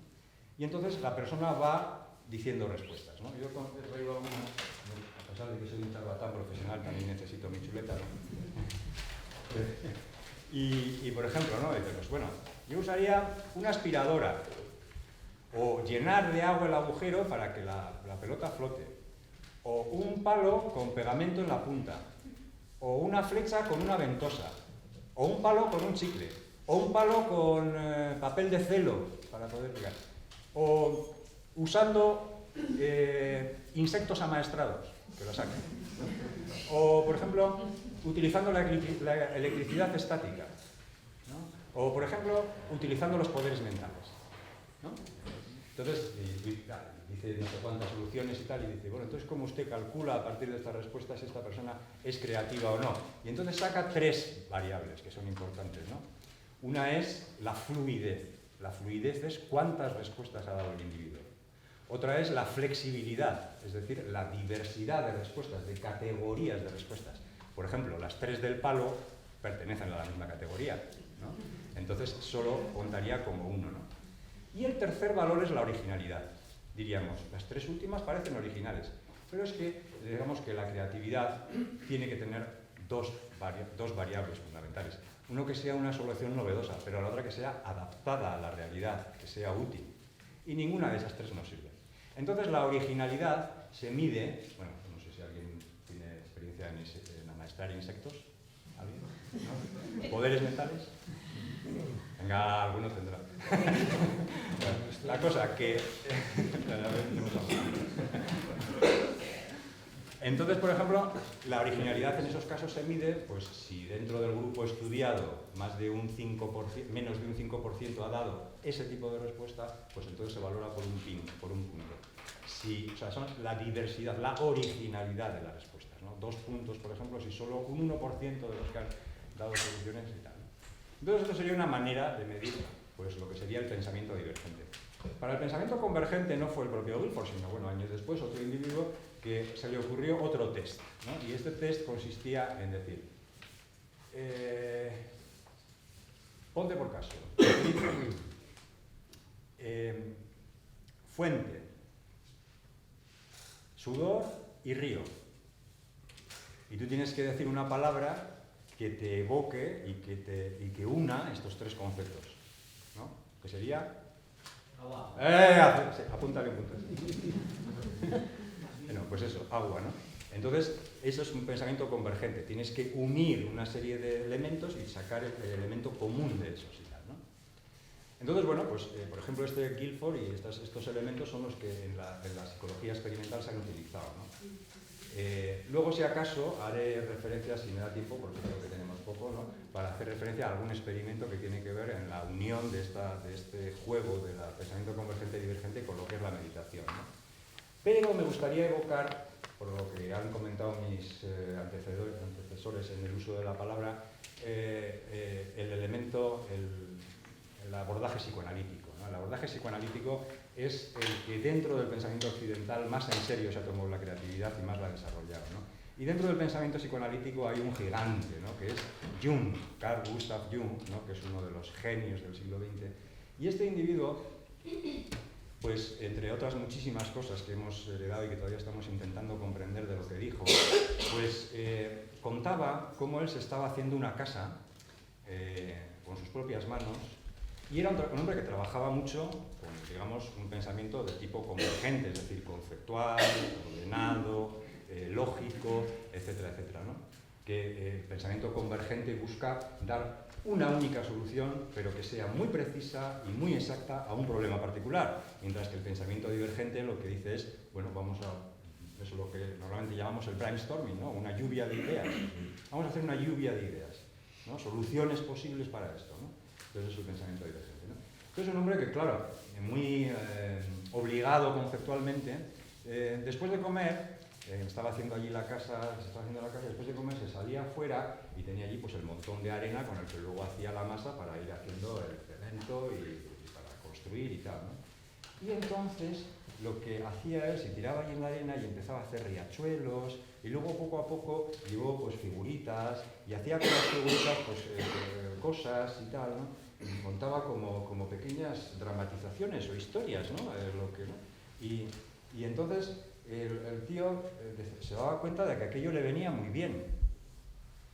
Y entonces la persona va diciendo respuestas, ¿no? Yo he traído algunas, a pesar de que soy un charlatán profesional, también necesito mi chuleta, ¿no? Y por ejemplo, ¿no? Dice, pues bueno, yo usaría una aspiradora o llenar de agua el agujero para que la pelota flote, o un palo con pegamento en la punta, o una flecha con una ventosa, o un palo con un chicle, o un palo con papel de celo para poder pegar, o usando insectos amaestrados, que lo saquen, ¿no? O, por ejemplo, utilizando la electricidad estática, ¿no? O, por ejemplo, utilizando los poderes mentales, ¿no? Entonces, dice no sé cuántas soluciones y tal, y dice, bueno, entonces, ¿cómo usted calcula a partir de estas respuestas si esta persona es creativa o no? Y entonces saca tres variables que son importantes, ¿no? Una es la fluidez. La fluidez es cuántas respuestas ha dado el individuo. Otra es la flexibilidad, es decir, la diversidad de respuestas, de categorías de respuestas. Por ejemplo, las tres del palo pertenecen a la misma categoría, ¿no? Entonces, solo contaría como uno, ¿no? Y el tercer valor es la originalidad. Diríamos, las tres últimas parecen originales, pero es que, digamos que la creatividad tiene que tener dos variables fundamentales. Uno que sea una solución novedosa, pero la otra que sea adaptada a la realidad, que sea útil. Y ninguna de esas tres nos sirve. Entonces la originalidad se mide, bueno, no sé si alguien tiene experiencia en amaestrar insectos, ¿alguien? ¿No? ¿Poderes mentales? Venga, alguno tendrá. La cosa que... Entonces, por ejemplo, la originalidad en esos casos se mide, pues si dentro del grupo estudiado menos de un 5% ha dado ese tipo de respuesta, pues entonces se valora por un punto. O sea, son la diversidad, la originalidad de las respuestas, ¿no? 2 puntos, por ejemplo, si solo un 1% de los que han dado soluciones y tal, ¿no? Entonces, esto sería una manera de medir pues lo que sería el pensamiento divergente. Para el pensamiento convergente no fue el propio Guilford, sino bueno, años después otro individuo que se le ocurrió otro test, ¿no? Y este test consistía en decir, ponte por caso, fuente, sudor y río. Y tú tienes que decir una palabra que te evoque y que una estos tres conceptos, ¿no? Que sería... Agua. Apúntale un punto. Bueno, pues eso, agua, ¿no? Entonces, eso es un pensamiento convergente. Tienes que unir una serie de elementos y sacar el elemento común de esos y tal, ¿no? Entonces, bueno, pues, por ejemplo, este Guilford y estos elementos son los que en la psicología experimental se han utilizado, ¿no? Luego, si acaso, haré referencia, si me da tiempo, porque creo que tenemos poco, ¿no? Para hacer referencia a algún experimento que tiene que ver en la unión de este juego del pensamiento convergente y divergente con lo que es la meditación, ¿no? Pero me gustaría evocar, por lo que han comentado mis antecesores en el uso de la palabra, el elemento, el abordaje psicoanalítico, ¿no? El abordaje psicoanalítico es el que dentro del pensamiento occidental más en serio se ha tomado la creatividad y más la ha desarrollado, ¿no? Y dentro del pensamiento psicoanalítico hay un gigante, ¿no? Que es Jung, Carl Gustav Jung, ¿no? Que es uno de los genios del siglo XX. Y este individuo, pues entre otras muchísimas cosas que hemos heredado y que todavía estamos intentando comprender de lo que dijo, pues contaba cómo él se estaba haciendo una casa con sus propias manos. Y era un hombre que trabajaba mucho con, digamos, un pensamiento de tipo convergente, es decir, conceptual, ordenado, lógico, etcétera, etcétera, ¿no? Que el pensamiento convergente busca dar una única solución, pero que sea muy precisa y muy exacta a un problema particular, mientras que el pensamiento divergente lo que dice es, bueno, eso es lo que normalmente llamamos el brainstorming, ¿no? Una lluvia de ideas. Vamos a hacer una lluvia de ideas, ¿no? Soluciones posibles para esto, ¿no? Entonces es el pensamiento divergente, ¿no? Entonces es un hombre que, claro, muy obligado conceptualmente, después de comer, estaba haciendo allí la casa, después de comer se salía afuera y tenía allí pues el montón de arena con el que luego hacía la masa para ir haciendo el cemento y para construir y tal, ¿no? Y entonces lo que hacía él, se tiraba allí en la arena y empezaba a hacer riachuelos y luego poco a poco llevó pues figuritas y hacía con las figuritas pues cosas y tal, ¿no? Y contaba como pequeñas dramatizaciones o historias, ¿no? Y entonces el tío se daba cuenta de que aquello le venía muy bien,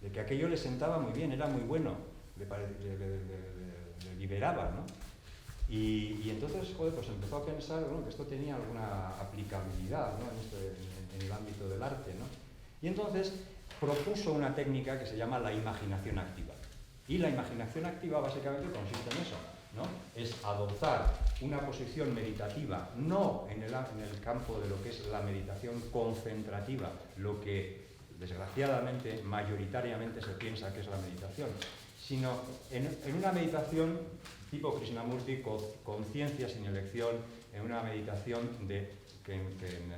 de que aquello le sentaba muy bien, era muy bueno, le liberaba, ¿no? Y entonces, joder, pues empezó a pensar, bueno, que esto tenía alguna aplicabilidad, ¿no? en el ámbito del arte, ¿no? Y entonces propuso una técnica que se llama la imaginación activa. Y la imaginación activa básicamente consiste en eso, ¿no? Es adoptar una posición meditativa, no en el campo de lo que es la meditación concentrativa, lo que desgraciadamente, mayoritariamente se piensa que es la meditación, sino en una meditación tipo Krishnamurti, conciencia sin elección, en una meditación que en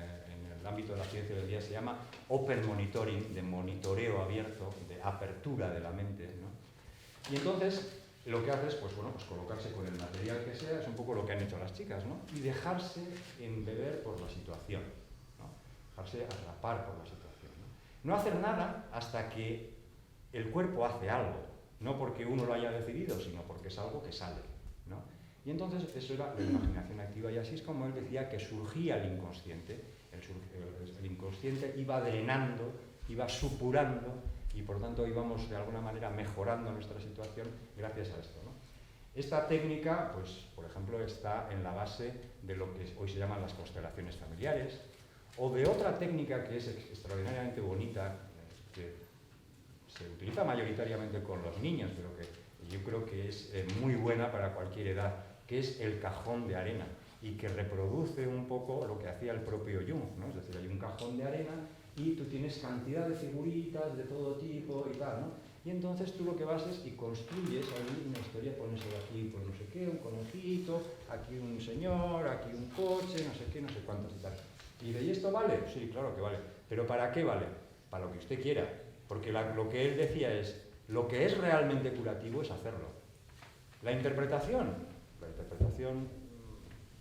el ámbito de la ciencia del día se llama open monitoring, de monitoreo abierto, de apertura de la mente, ¿no? Y entonces lo que hace es pues colocarse con el material que sea, es un poco lo que han hecho las chicas, ¿no? Y dejarse embeber por la situación, ¿no? Dejarse atrapar por la situación, ¿no? No hacer nada hasta que el cuerpo hace algo, no porque uno lo haya decidido, sino porque es algo que sale, ¿no? Y entonces eso era la imaginación activa, y así es como él decía que surgía el inconsciente. El inconsciente iba drenando, iba supurando, y por tanto íbamos de alguna manera mejorando nuestra situación gracias a esto, ¿no? Esta técnica, pues, por ejemplo, está en la base de lo que hoy se llaman las constelaciones familiares, o de otra técnica que es extraordinariamente bonita, que se utiliza mayoritariamente con los niños, pero que yo creo que es muy buena para cualquier edad, que es el cajón de arena, y que reproduce un poco lo que hacía el propio Jung, ¿no? Es decir, hay un cajón de arena y tú tienes cantidad de figuritas de todo tipo y tal, ¿no? Y entonces tú lo que vas es y construyes ahí una historia, pones aquí pues no sé qué, un conejito, aquí un señor, aquí un coche, no sé qué, no sé cuántos y tal. Y de, ¿y esto vale? Sí, claro que vale. ¿Pero para qué vale? Para lo que usted quiera. Porque lo que él decía es, lo que es realmente curativo es hacerlo. La interpretación, La interpretación,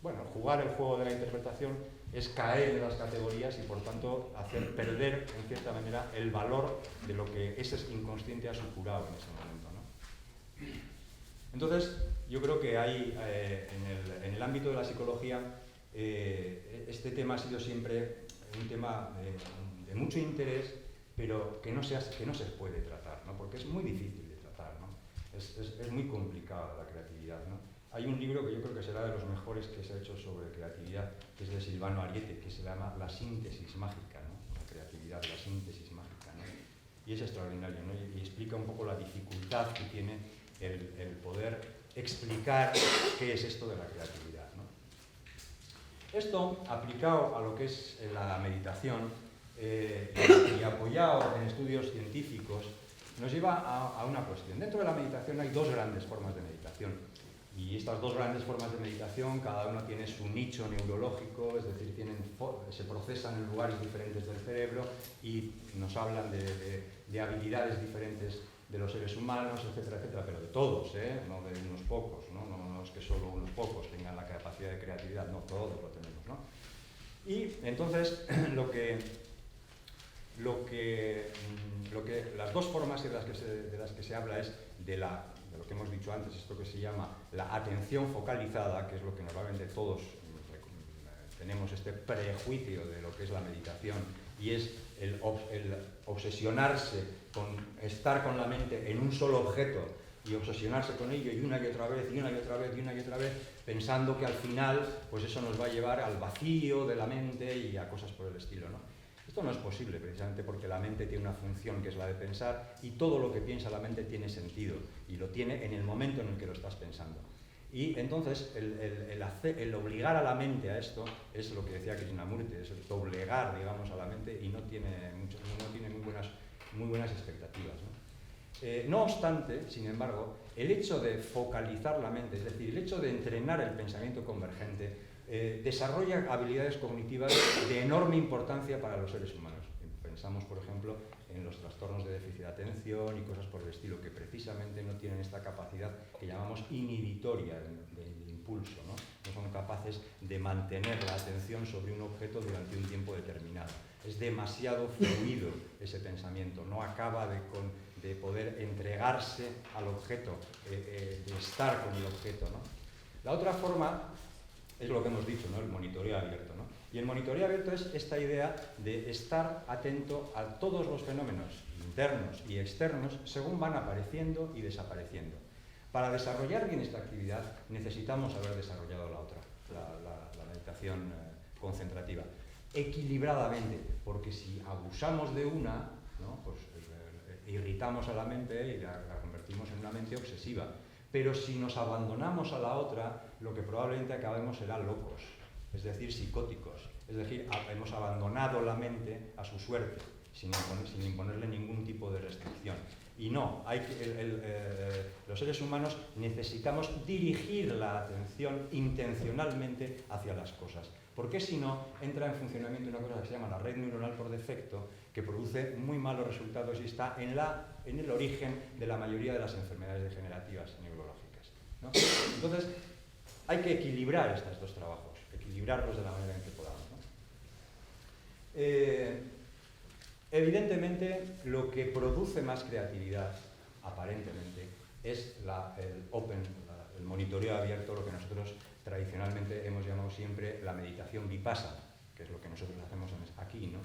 bueno, jugar el juego de la interpretación es caer en las categorías y por tanto hacer perder, en cierta manera, el valor de lo que ese inconsciente ha supurado en ese momento, ¿no? Entonces, yo creo que hay, en el ámbito de la psicología, este tema ha sido siempre un tema de mucho interés, pero que no se puede tratar, ¿no? Porque es muy difícil de tratar, ¿no? Es muy complicada la creatividad, ¿no? Hay un libro que yo creo que será de los mejores que se ha hecho sobre creatividad, que es de Silvano Ariete, que se llama La síntesis mágica, ¿no? La creatividad, la síntesis mágica, ¿no? Y es extraordinario, ¿no? Y explica un poco la dificultad que tiene el poder explicar qué es esto de la creatividad, ¿no? Esto, aplicado a lo que es la meditación y apoyado en estudios científicos, nos lleva a una cuestión. Dentro de la meditación hay dos grandes formas de meditación. Y estas dos grandes formas de meditación, cada una tiene su nicho neurológico, es decir, se procesan en lugares diferentes del cerebro y nos hablan de habilidades diferentes de los seres humanos, etcétera, etcétera, pero de todos, no de unos pocos, ¿no? No es que solo unos pocos tengan la capacidad de creatividad, no, todos lo tenemos, ¿no? Y entonces, las dos formas de las que se habla es de lo que hemos dicho antes, esto que se llama la atención focalizada, que es lo que normalmente todos tenemos este prejuicio de lo que es la meditación, y es el obsesionarse con estar con la mente en un solo objeto y obsesionarse con ello y una y otra vez, y una y otra vez, y una y otra vez, pensando que al final pues eso nos va a llevar al vacío de la mente y a cosas por el estilo, ¿no? Esto no es posible precisamente porque la mente tiene una función que es la de pensar y todo lo que piensa la mente tiene sentido y lo tiene en el momento en el que lo estás pensando. Y entonces el obligar a la mente a esto es lo que decía Krishnamurti, es el doblegar, digamos, a la mente y no tiene muy buenas expectativas, ¿no? No obstante, sin embargo, el hecho de focalizar la mente, es decir, el hecho de entrenar el pensamiento convergente, desarrolla habilidades cognitivas de enorme importancia para los seres humanos. Pensamos, por ejemplo, en los trastornos de déficit de atención y cosas por el estilo, que precisamente no tienen esta capacidad que llamamos inhibitoria del impulso, ¿no? No son capaces de mantener la atención sobre un objeto durante un tiempo determinado. Es demasiado fluido ese pensamiento, no acaba de poder entregarse al objeto, de estar con el objeto, ¿no? La otra forma es lo que hemos dicho, ¿no? El monitoreo abierto, ¿no? Y el monitoreo abierto es esta idea de estar atento a todos los fenómenos internos y externos según van apareciendo y desapareciendo. Para desarrollar bien esta actividad necesitamos haber desarrollado la otra, la meditación concentrativa, equilibradamente, porque si abusamos de una, ¿no? Pues irritamos a la mente y la convertimos en una mente obsesiva. Pero si nos abandonamos a la otra, lo que probablemente acabemos será locos, es decir, psicóticos. Es decir, hemos abandonado la mente a su suerte, sin imponerle ningún tipo de restricción. Y no, los seres humanos necesitamos dirigir la atención intencionalmente hacia las cosas. Porque si no, entra en funcionamiento una cosa que se llama la red neuronal por defecto, que produce muy malos resultados y está en el origen de la mayoría de las enfermedades degenerativas neurológicas, ¿no? Entonces, hay que equilibrar estos dos trabajos, equilibrarlos de la manera en que podamos, ¿no? Evidentemente, lo que produce más creatividad, aparentemente, es el monitoreo abierto, lo que nosotros tradicionalmente hemos llamado siempre la meditación vipassana, que es lo que nosotros hacemos aquí, ¿no?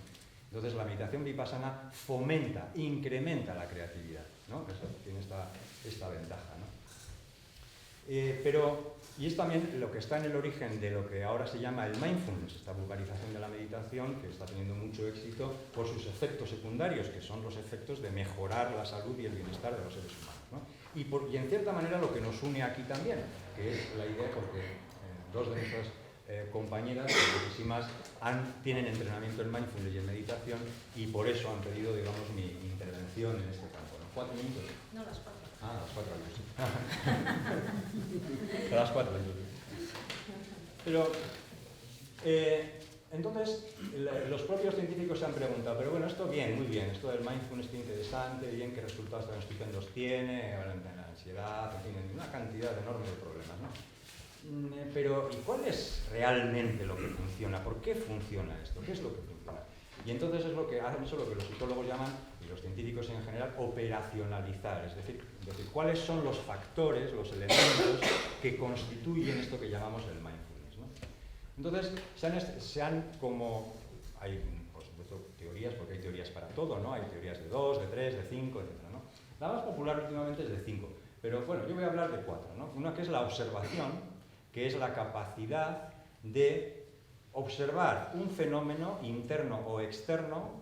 Entonces, la meditación vipassana fomenta, incrementa la creatividad, ¿no? Eso tiene esta ventaja, ¿no? Y es también lo que está en el origen de lo que ahora se llama el mindfulness, esta vulgarización de la meditación que está teniendo mucho éxito por sus efectos secundarios, que son los efectos de mejorar la salud y el bienestar de los seres humanos, ¿no? Y en cierta manera lo que nos une aquí también, que es la idea porque dos de nuestras compañeras, muchísimas, tienen entrenamiento en mindfulness y en meditación y por eso han pedido, digamos, mi intervención en este campo, ¿no? 4 minutos. No, las 4. Ah, las 4 años. A las 4 años. Pero, entonces, los propios científicos se han preguntado, pero bueno, esto bien, muy bien, esto del mindfulness es interesante, bien, qué resultados tan estupendos tiene, la ansiedad, en fin, una cantidad enorme de problemas, ¿no? pero ¿y cuál es realmente lo que funciona? ¿Por qué funciona esto? ¿Qué es lo que funciona? Y entonces es lo que hacen eso, lo que los psicólogos llaman, y los científicos en general, operacionalizar, es decir, cuáles son los factores, los elementos que constituyen esto que llamamos el mindfulness, ¿no? Entonces, hay, por supuesto, teorías, porque hay teorías para todo, ¿no? Hay teorías de 2, de 3, de 5, etc., ¿no? La más popular últimamente es de 5, pero bueno, yo voy a hablar de 4, ¿no? Una que es la observación, que es la capacidad de observar un fenómeno interno o externo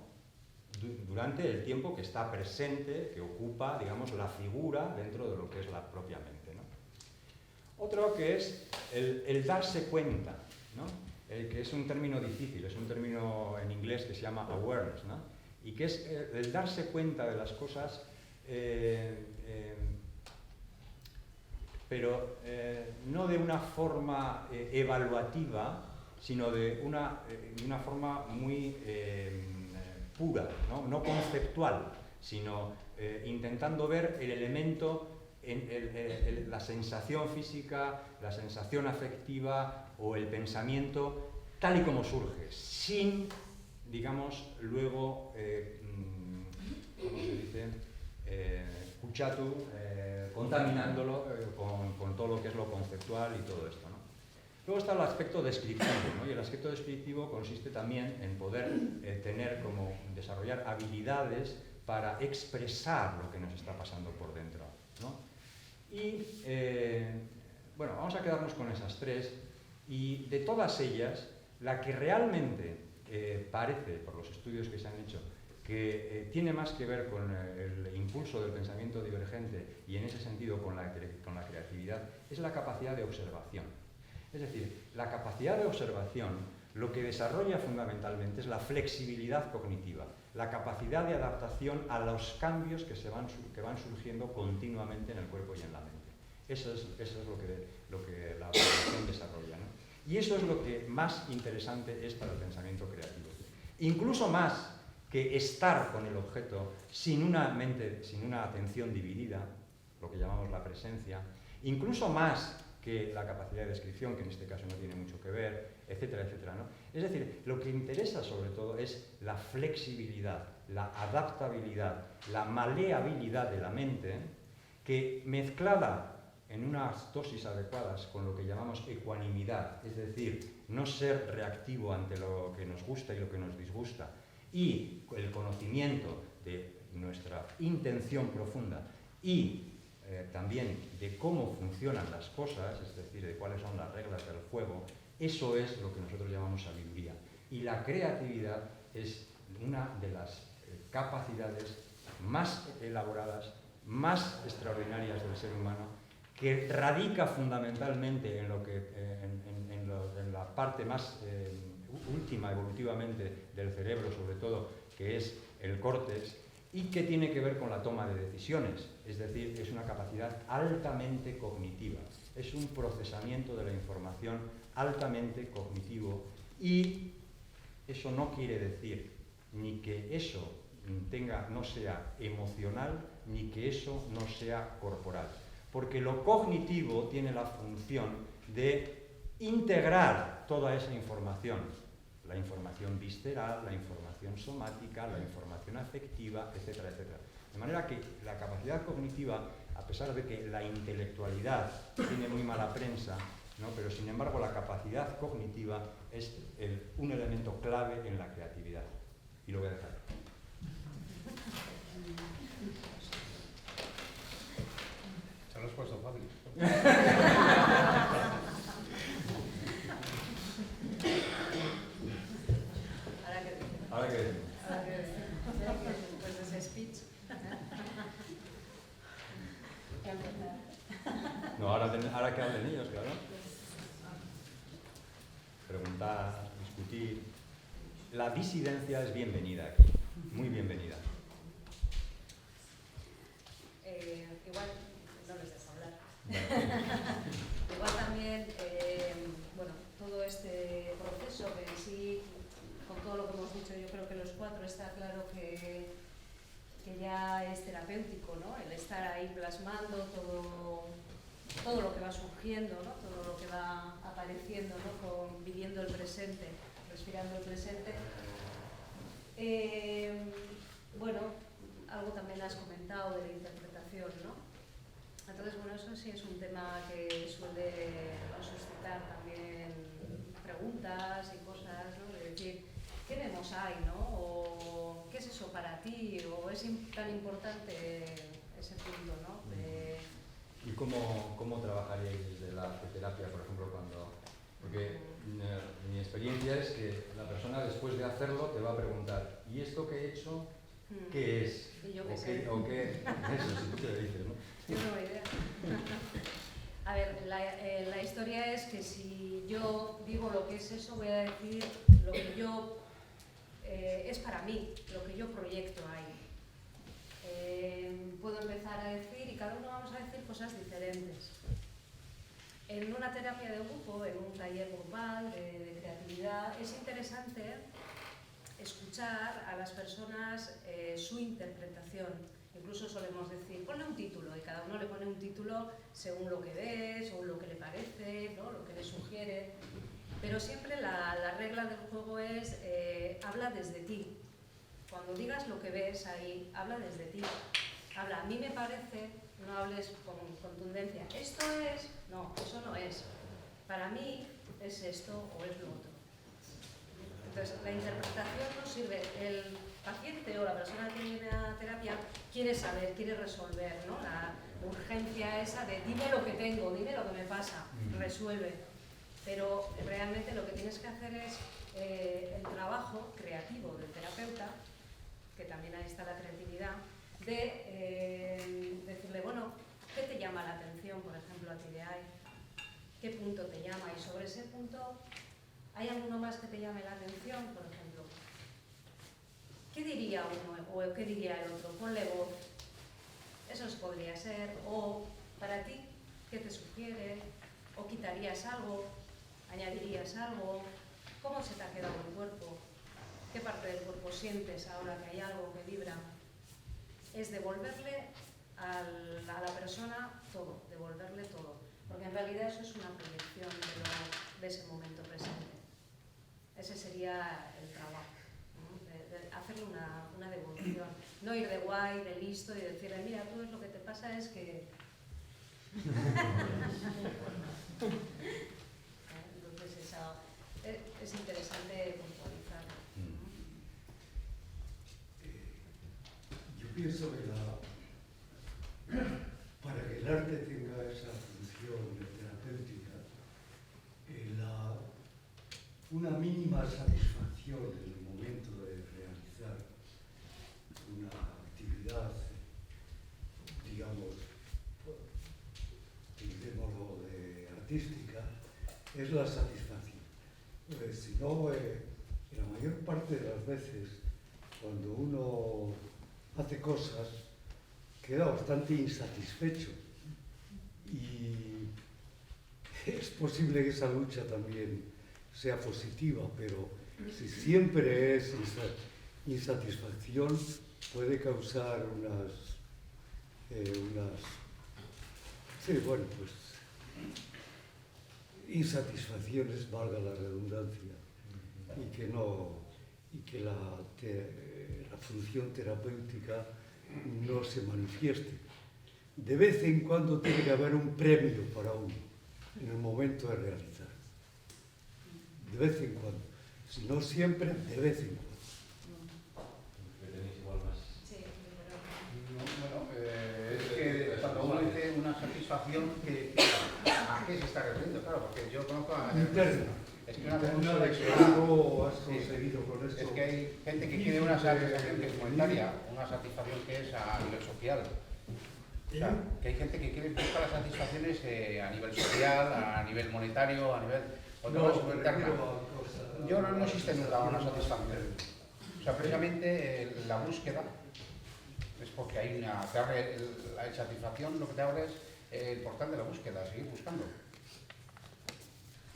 durante el tiempo que está presente, que ocupa, digamos, la figura dentro de lo que es la propia mente, ¿no? Otro que es el darse cuenta, ¿no? Que es un término difícil, es un término en inglés que se llama awareness, ¿no? Y que es el darse cuenta de las cosas, pero no de una forma evaluativa, sino de una forma muy pura, no conceptual, sino intentando ver el elemento, la sensación física, la sensación afectiva o el pensamiento tal y como surge, sin, digamos, luego, ¿cómo se dice?, kuchatu, contaminándolo con todo lo que es lo conceptual y todo esto, ¿no? Luego está el aspecto descriptivo, ¿no? Y el aspecto descriptivo consiste también en poder desarrollar habilidades para expresar lo que nos está pasando por dentro, ¿no? Y bueno, vamos a quedarnos con esas tres, y de todas ellas, la que realmente parece, por los estudios que se han hecho, que tiene más que ver con el impulso del pensamiento divergente y en ese sentido con la creatividad, es la capacidad de observación. Es decir, la capacidad de observación lo que desarrolla fundamentalmente es la flexibilidad cognitiva, la capacidad de adaptación a los cambios que van surgiendo continuamente en el cuerpo y en la mente. Eso es lo que la observación desarrolla, ¿no? Y eso es lo que más interesante es para el pensamiento creativo. Incluso más que estar con el objeto sin una atención dividida, lo que llamamos la presencia, incluso más que la capacidad de descripción, que en este caso no tiene mucho que ver, etcétera, etcétera, ¿no? Es decir, lo que interesa sobre todo es la flexibilidad, la adaptabilidad, la maleabilidad de la mente, que mezclada en unas dosis adecuadas con lo que llamamos ecuanimidad, es decir, no ser reactivo ante lo que nos gusta y lo que nos disgusta, y el conocimiento de nuestra intención profunda y también de cómo funcionan las cosas, es decir, de cuáles son las reglas del juego, eso es lo que nosotros llamamos sabiduría. Y la creatividad es una de las capacidades más elaboradas, más extraordinarias del ser humano, que radica fundamentalmente en la parte más última evolutivamente del cerebro, sobre todo, que es el córtex, y que tiene que ver con la toma de decisiones, es decir, es una capacidad altamente cognitiva, es un procesamiento de la información altamente cognitivo, y eso no quiere decir ni que eso no sea emocional, ni que eso no sea corporal, porque lo cognitivo tiene la función de integrar toda esa información, la información visceral, la información somática, la información afectiva, etcétera, etcétera. De manera que la capacidad cognitiva, a pesar de que la intelectualidad tiene muy mala prensa, ¿no? Pero sin embargo la capacidad cognitiva es un elemento clave en la creatividad. Y lo voy a dejar. Se lo has puesto fácil. Ahora que decimos. Después de ese speech. No, ahora que hablen ellos, claro. Preguntar, discutir. La disidencia es bienvenida aquí, muy bienvenida. Igual, no les dejo hablar. Igual también, bueno, todo este proceso que en sí, con todo lo que hemos dicho, yo creo que los cuatro está claro que ya es terapéutico, ¿no? El estar ahí plasmando todo todo lo que va surgiendo, ¿no? Todo lo que va apareciendo, ¿no? Viviendo el presente, respirando el presente. Bueno, algo también has comentado de la interpretación, ¿no? Entonces, bueno, eso sí es un tema que suele suscitar también preguntas y cosas, ¿no? De decir, ¿qué demos hay, no? O ¿qué es eso para ti? ¿O es tan importante ese punto, no? ¿Y cómo trabajaríais desde la arteterapia, por ejemplo, cuando...? Porque mi experiencia es que la persona después de hacerlo te va a preguntar, ¿y esto que he hecho, qué es? Y yo qué sé. ¿O qué? Eso, si tú te lo dices, ¿no? Yo no tengo idea. A ver, la historia es que si yo digo lo que es eso, voy a decir lo que yo es para mí, lo que yo proyecto ahí. Puedo empezar a decir, y cada uno vamos a decir cosas diferentes. En una terapia de grupo, en un taller grupal de creatividad, es interesante escuchar a las personas su interpretación. Incluso solemos decir, ponle un título, y cada uno le pone un título según lo que ve, según lo que le parece, ¿no? Lo que le sugiere. Pero siempre la regla del juego es, habla desde ti. Cuando digas lo que ves ahí, habla desde ti. Habla, a mí me parece, no hables con contundencia, esto es, no, eso no es. Para mí es esto o es lo otro. Entonces, la interpretación nos sirve. El paciente o la persona que viene a terapia quiere saber, quiere resolver, ¿no? La urgencia esa de dime lo que tengo, dime lo que me pasa, resuelve. Pero realmente lo que tienes que hacer es el trabajo creativo del terapeuta, que también ahí está la creatividad, de decirle, bueno, ¿qué te llama la atención, por ejemplo, a ti de ahí? ¿Qué punto te llama? Y sobre ese punto, ¿hay alguno más que te llame la atención, por ejemplo? ¿Qué diría uno o qué diría el otro? Ponle voz. Eso podría ser. O para ti, ¿qué te sugiere? ¿O quitarías algo? ¿Añadirías algo? ¿Cómo se te ha quedado el cuerpo? ¿Qué parte del cuerpo sientes ahora que hay algo que vibra? Es devolverle a la persona todo, devolverle todo. Porque en realidad eso es una proyección de ese momento presente. Ese sería el trabajo, ¿no? De hacerle una devolución. No ir de guay, de listo y decirle, mira, tú lo que te pasa es que... Entonces es interesante puntualizar. Yo pienso que para que el arte tenga esa función terapéutica, una mínima satisfacción en el momento de realizar una actividad, digamos, digámoslo, artística, es la satisfacción. Si no, la mayor parte de las veces, cuando uno hace cosas, queda bastante insatisfecho. Y es posible que esa lucha también sea positiva, pero si siempre es insatisfacción, puede causar insatisfacciones, valga la redundancia, y que la función terapéutica no se manifieste. De vez en cuando tiene que haber un premio para uno en el momento de realizar. De vez en cuando. Si no siempre, de vez en cuando. ¿Tenéis igual más? Sí, Bueno, es que cuando uno dice una satisfacción, ¿a qué se está refiriendo? Claro, porque yo conozco a... Interna. Es que una Una de que persona... algo has conseguido con esto. Es que hay gente que quiere una satisfacción que es monetaria, una satisfacción que es a nivel social. O sea, que hay gente que quiere buscar las satisfacciones a nivel social, a nivel monetario, a nivel... No, interna. Yo no existe nunca una satisfacción. O sea, precisamente la búsqueda es porque hay una... Te abre la satisfacción, lo que te abre es el portal de la búsqueda, seguir buscando.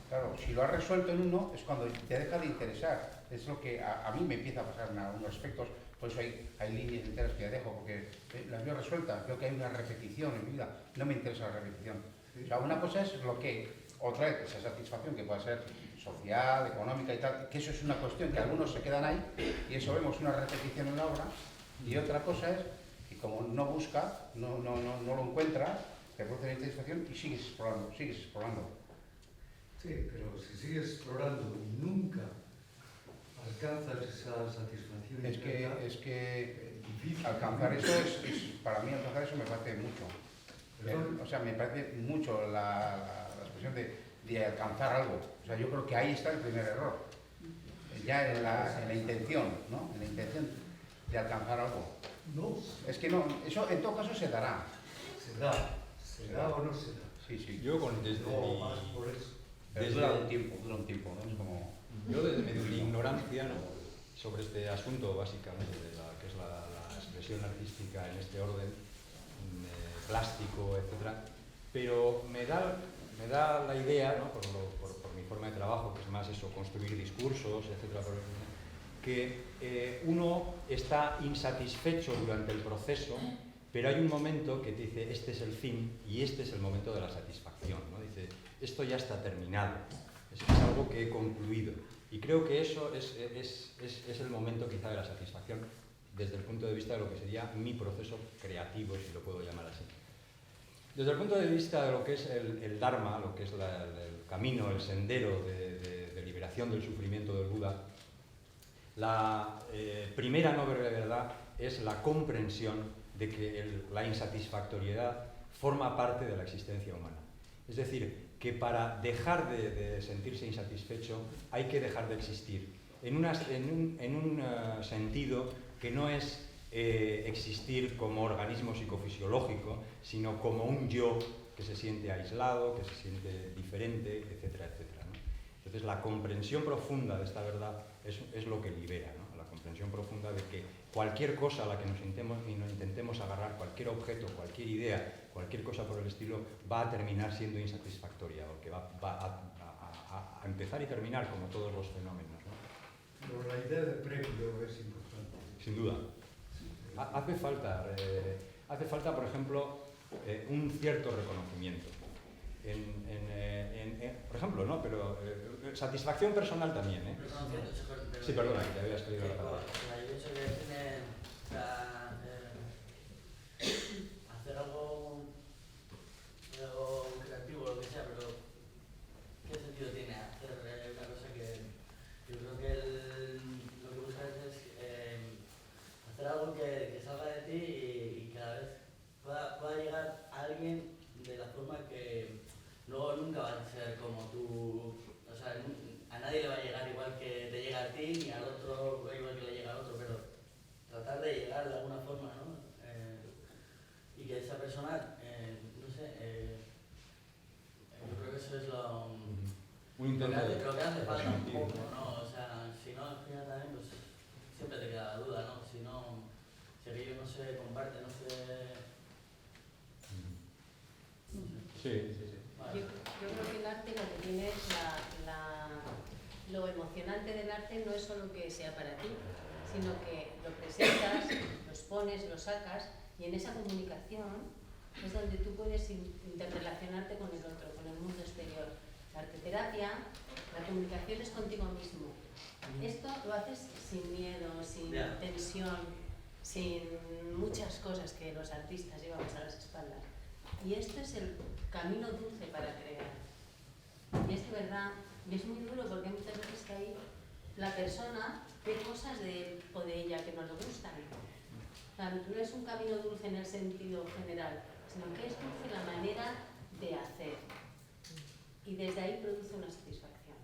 Claro, si lo has resuelto en uno, es cuando te deja de interesar. Es lo que a mí me empieza a pasar en algunos aspectos. Por eso hay líneas enteras que dejo, porque las veo resueltas. Veo que hay una repetición en mi vida. No me interesa la repetición. O sea, una cosa es lo que, otra es esa satisfacción que puede ser social, económica y tal, que eso es una cuestión que algunos se quedan ahí y eso vemos una repetición en la obra, y otra cosa es que como no busca, no lo encuentra, te produce la insatisfacción y sigues explorando. Sí, pero si sigues explorando y nunca alcanzas esa satisfacción Es interna, que difícil. alcanzar eso para mí alcanzar eso me parece mucho. Perdón. O sea, me parece mucho la expresión de alcanzar algo. O sea, yo creo que ahí está el primer error. Ya en la intención, ¿no? En la intención de alcanzar algo. No, Es que no, eso en todo caso se dará. se da o no se da. Sí, sí. Yo desde No más por eso. Pero dura un tiempo, ¿no? Es como... Yo desde mi ignorancia, ¿no?, sobre este asunto básicamente de que es la expresión artística en este orden plástico, etcétera, pero me da la idea, ¿no?, por mi forma de trabajo, que es más eso, construir discursos, etcétera, que uno está insatisfecho durante el proceso, pero hay un momento que te dice, este es el fin y este es el momento de la satisfacción, ¿no? Dice, esto ya está terminado, es algo que he concluido. Y creo que eso es el momento quizá de la satisfacción desde el punto de vista de lo que sería mi proceso creativo, si lo puedo llamar así. Desde el punto de vista de lo que es el Dharma, lo que es el camino, el sendero de liberación del sufrimiento del Buda, la primera noble verdad es la comprensión de que la insatisfactoriedad forma parte de la existencia humana. Es decir, que para dejar de sentirse insatisfecho hay que dejar de existir. En un sentido que no es existir como organismo psicofisiológico, sino como un yo que se siente aislado, que se siente diferente, etcétera, etcétera, ¿no? Entonces la comprensión profunda de esta verdad es lo que libera, ¿no? La comprensión profunda de que cualquier cosa a la que nos intentemos agarrar, cualquier objeto, cualquier idea, cualquier cosa por el estilo, va a terminar siendo insatisfactoria, porque va a empezar y terminar como todos los fenómenos, ¿no? Pero la idea de premio es importante. Sin duda. Hace falta, por ejemplo, un cierto reconocimiento. Por ejemplo, ¿no? Pero satisfacción personal también, ¿eh? Sí, perdona, que te habías pedido la palabra. Yo pienso que tiene hacer algo creativo, lo que sea, pero ¿qué sentido tiene hacer una cosa que yo creo que lo que buscas es hacer algo que salga de ti y cada vez pueda llegar a alguien de la forma que luego nunca va a ser como tú, o sea, a nadie le va a llegar igual que te llega a ti, ni al otro igual que le llega al otro, pero tratar de llegar de alguna forma, ¿no? Y que esa persona, no sé, yo creo que eso es Un intento de lo que hace falta un transmitir, poco, ¿no? O sea, si no, al final también, pues siempre te queda la duda, ¿no? Si aquello no se comparte, no se... Sí. Vale. Yo creo que el arte lo que tiene es lo emocionante del arte no es solo que sea para ti, sino que lo presentas, lo expones, lo sacas y en esa comunicación es donde tú puedes interrelacionarte con el otro, con el mundo exterior. La arteterapia, la comunicación es contigo mismo. Esto lo haces sin miedo, sin tensión, sin muchas cosas que los artistas llevamos a las espaldas. Y esto es el camino dulce para crear. Y es de verdad, y es muy duro porque hay muchas veces que ahí la persona ve cosas de él o de ella que no le gustan. O sea, no es un camino dulce en el sentido general, sino que es dulce la manera de hacer. Y desde ahí produce una satisfacción.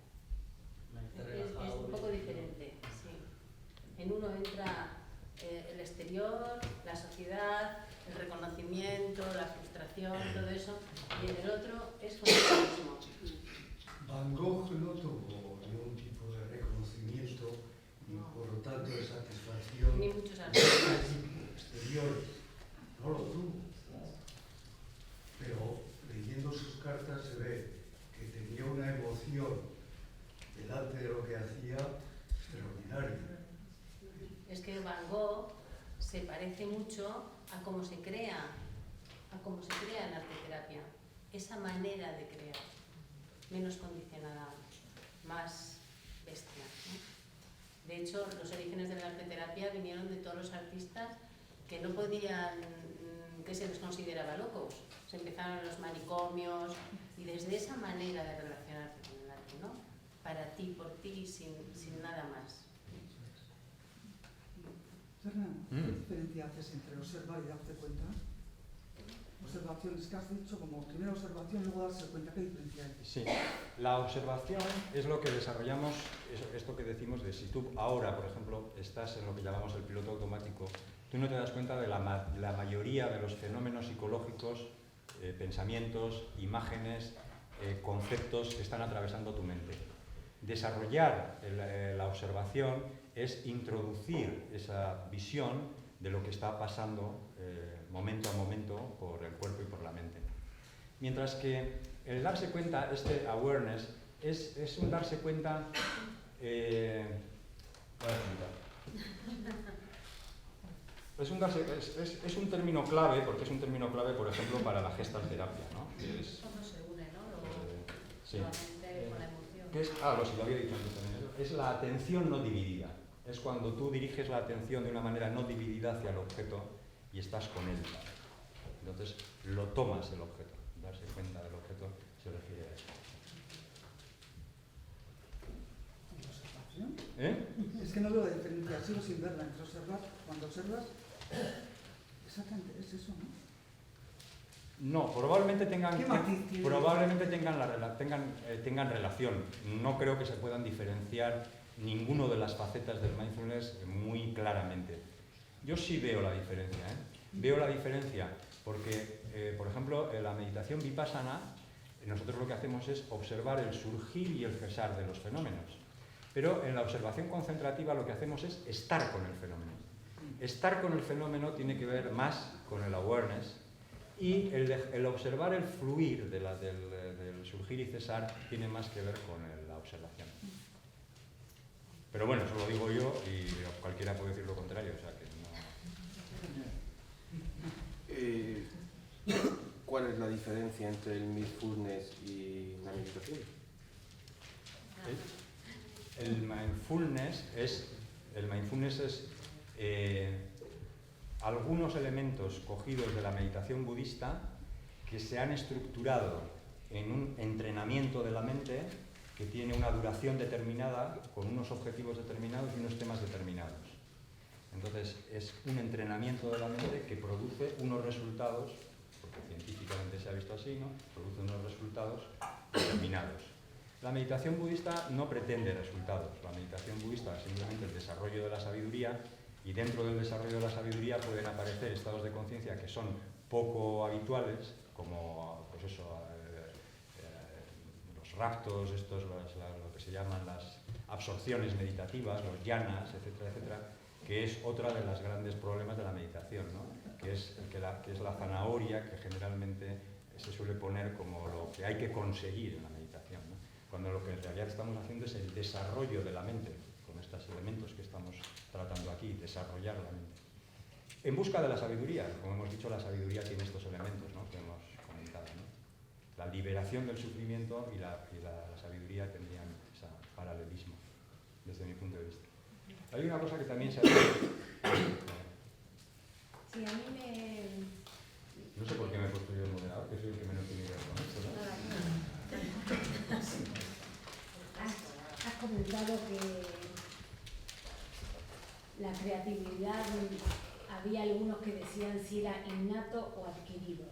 Es un poco diferente, sí. En uno entra el exterior, la sociedad, el reconocimiento, la frustración, todo eso, y en el otro es consigo mismo. Van Gogh no tuvo ningún tipo de reconocimiento y por lo tanto de satisfacción Ni muchos artistas. exteriores. No lo tuvo. Pero leyendo sus cartas se ve que tenía una emoción delante de lo que hacía extraordinaria. Es que Van Gogh se parece mucho a cómo se crea en la arteterapia. esa manera de crear, menos condicionada, más bestia, ¿no? De hecho, los orígenes de la arteterapia vinieron de todos los artistas que no podían, que se les consideraba locos. Se empezaron en los manicomios y desde esa manera de relacionarse con el arte, ¿no? Para ti, por ti, sin nada más. Fernando, ¿qué diferencia haces entre observar y darte cuenta? Observaciones que has dicho como primera observación, luego darse cuenta. ¿Qué diferencia hay? Sí, la observación es lo que desarrollamos, esto que decimos de si tú ahora, por ejemplo, estás en lo que llamamos el piloto automático, tú no te das cuenta de la mayoría de los fenómenos psicológicos, pensamientos, imágenes, conceptos que están atravesando tu mente. Desarrollar la observación es introducir esa visión de lo que está pasando momento a momento por el cuerpo y por la mente. Mientras que el darse cuenta, este awareness, es un darse cuenta... Es un término clave, porque es un término clave, por ejemplo, para la gestalterapia, ¿no? Todo se une, ¿no? Sí. La mente con la emoción. Sí, lo había dicho antes también. Es la atención no dividida. Es cuando tú diriges la atención de una manera no dividida hacia el objeto y estás con él. Entonces, lo tomas el objeto. Darse cuenta del objeto se refiere a eso. ¿Observación? Es que no veo la diferencia, sigo sin verla entre observar, cuando observas, exactamente, es eso, ¿no? No, probablemente tengan relación. No creo que se puedan diferenciar ninguno de las facetas del mindfulness muy claramente. Yo sí veo la diferencia, Veo la diferencia porque, por ejemplo, en la meditación vipassana, nosotros lo que hacemos es observar el surgir y el cesar de los fenómenos. Pero en la observación concentrativa lo que hacemos es estar con el fenómeno. Estar con el fenómeno tiene que ver más con el awareness, y el observar el fluir del surgir y cesar tiene más que ver con la observación. Pero bueno, eso lo digo yo y cualquiera puede decir lo contrario, o sea que no... ¿Cuál es la diferencia entre el mindfulness y la meditación? El mindfulness es algunos elementos cogidos de la meditación budista que se han estructurado en un entrenamiento de la mente que tiene una duración determinada, con unos objetivos determinados y unos temas determinados. Entonces, es un entrenamiento de la mente que produce unos resultados, porque científicamente se ha visto así, ¿no? Produce unos resultados determinados. La meditación budista no pretende resultados. La meditación budista es simplemente el desarrollo de la sabiduría, y dentro del desarrollo de la sabiduría pueden aparecer estados de conciencia que son poco habituales, como pues eso, los raptos, lo que se llaman las absorciones meditativas, los jhanas, etcétera, etcétera, que es otra de los grandes problemas de la meditación, ¿no? que es la zanahoria que generalmente se suele poner como lo que hay que conseguir en la meditación, ¿no? Cuando lo que en realidad estamos haciendo es el desarrollo de la mente, con estos elementos que estamos tratando aquí, desarrollar la mente. En busca de la sabiduría, como hemos dicho, la sabiduría tiene estos elementos, ¿no? que hemos comentado, ¿no? La liberación del sufrimiento y la sabiduría tendrían ese paralelismo, desde mi punto de vista. Hay una cosa que también se ha dicho. Sí, a mí me... No sé por qué me he puesto yo el moderador, que soy el que menos tiene que ver con esto, ¿no? Has comentado que la creatividad, había algunos que decían si era innato o adquirido.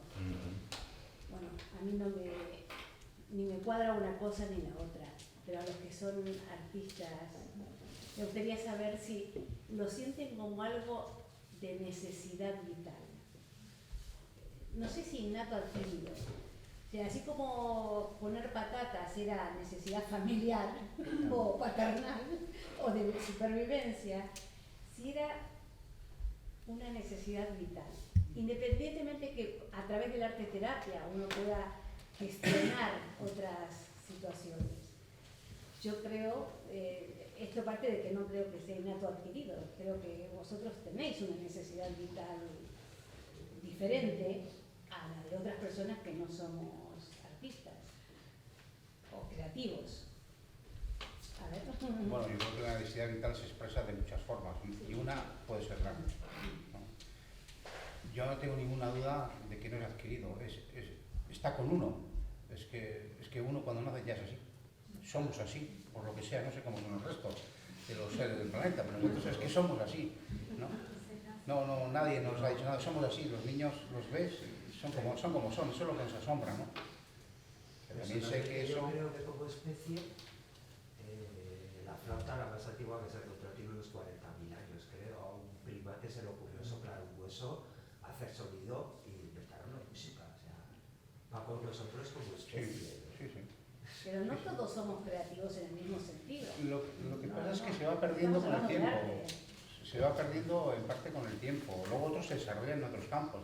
Bueno, a mí ni me cuadra una cosa ni la otra, pero a los que son artistas, me gustaría saber si lo sienten como algo de necesidad vital. No sé si innato o adquirido. O sea, así como poner patatas era necesidad familiar o paternal o de supervivencia, si era una necesidad vital. Independientemente que a través de la arteterapia uno pueda gestionar otras situaciones. Yo creo, esto parte de que no creo que sea innato adquirido, creo que vosotros tenéis una necesidad vital diferente a la de otras personas que no somos artistas o creativos. A ver. Bueno, yo creo que la necesidad vital se expresa de muchas formas y una puede ser la arte, ¿no? Yo no tengo ninguna duda de que no es adquirido, está con uno. Es que uno cuando nace ya es así. Somos así, por lo que sea, no sé cómo son los restos de los seres del planeta, pero nosotros es que somos así, ¿no? No, nadie nos ha dicho nada, somos así, los niños los ves, son como son, eso es lo que nos asombra, ¿no? Pero también sé que eso... Yo creo que como especie, la flauta, la más antigua que se encontró, tiene unos 40.000 años, creo. A un primate se le ocurrió soplar un hueso, hacer sonido y inventaron la música. O sea, va por nosotros como especie. Sí. Pero no todos somos creativos en el mismo sentido. Lo que pasa es que se va perdiendo con el tiempo. Se va perdiendo en parte con el tiempo. Luego otros se desarrollan en otros campos.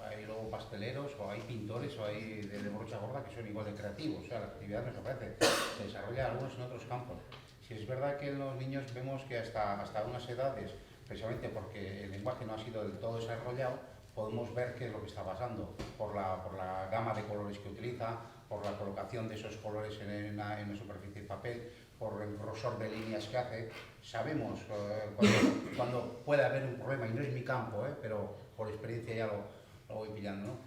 Hay luego pasteleros o hay pintores o hay de brocha gorda que son igual de creativos. O sea, la actividad nos ofrece. Se desarrolla algunos en otros campos. Si es verdad que en los niños vemos que hasta unas edades, precisamente porque el lenguaje no ha sido del todo desarrollado, podemos ver qué es lo que está pasando por la gama de colores que utiliza, por la colocación de esos colores en una superficie de papel, por el grosor de líneas que hace. Sabemos cuando puede haber un problema, y no es mi campo, pero por experiencia ya lo voy pillando, ¿no?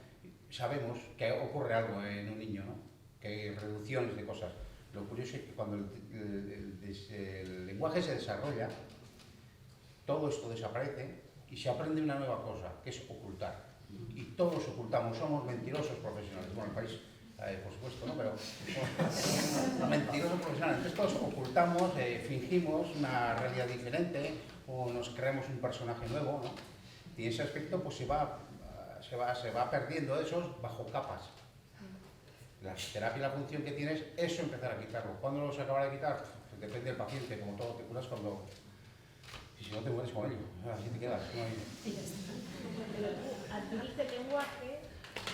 Sabemos que ocurre algo en un niño, ¿no? Que hay reducciones de cosas. Lo curioso es que cuando el lenguaje se desarrolla, todo esto desaparece y se aprende una nueva cosa, que es ocultar. Y todos ocultamos, somos mentirosos profesionales. Bueno, el país, por supuesto, ¿no? Pero mentirosos profesionales. Entonces todos ocultamos, fingimos una realidad diferente o nos creamos un personaje nuevo, ¿no? Y ese aspecto pues se va perdiendo esos bajo capas. La terapia, la función que tienes, eso empezar a quitarlo. ¿Cuándo lo se acabará de quitar? Pues depende del paciente, como todo, te curas cuando... Y si no te mueres con ello, así te quedas. No hay... Pero tú adquiriste el lenguaje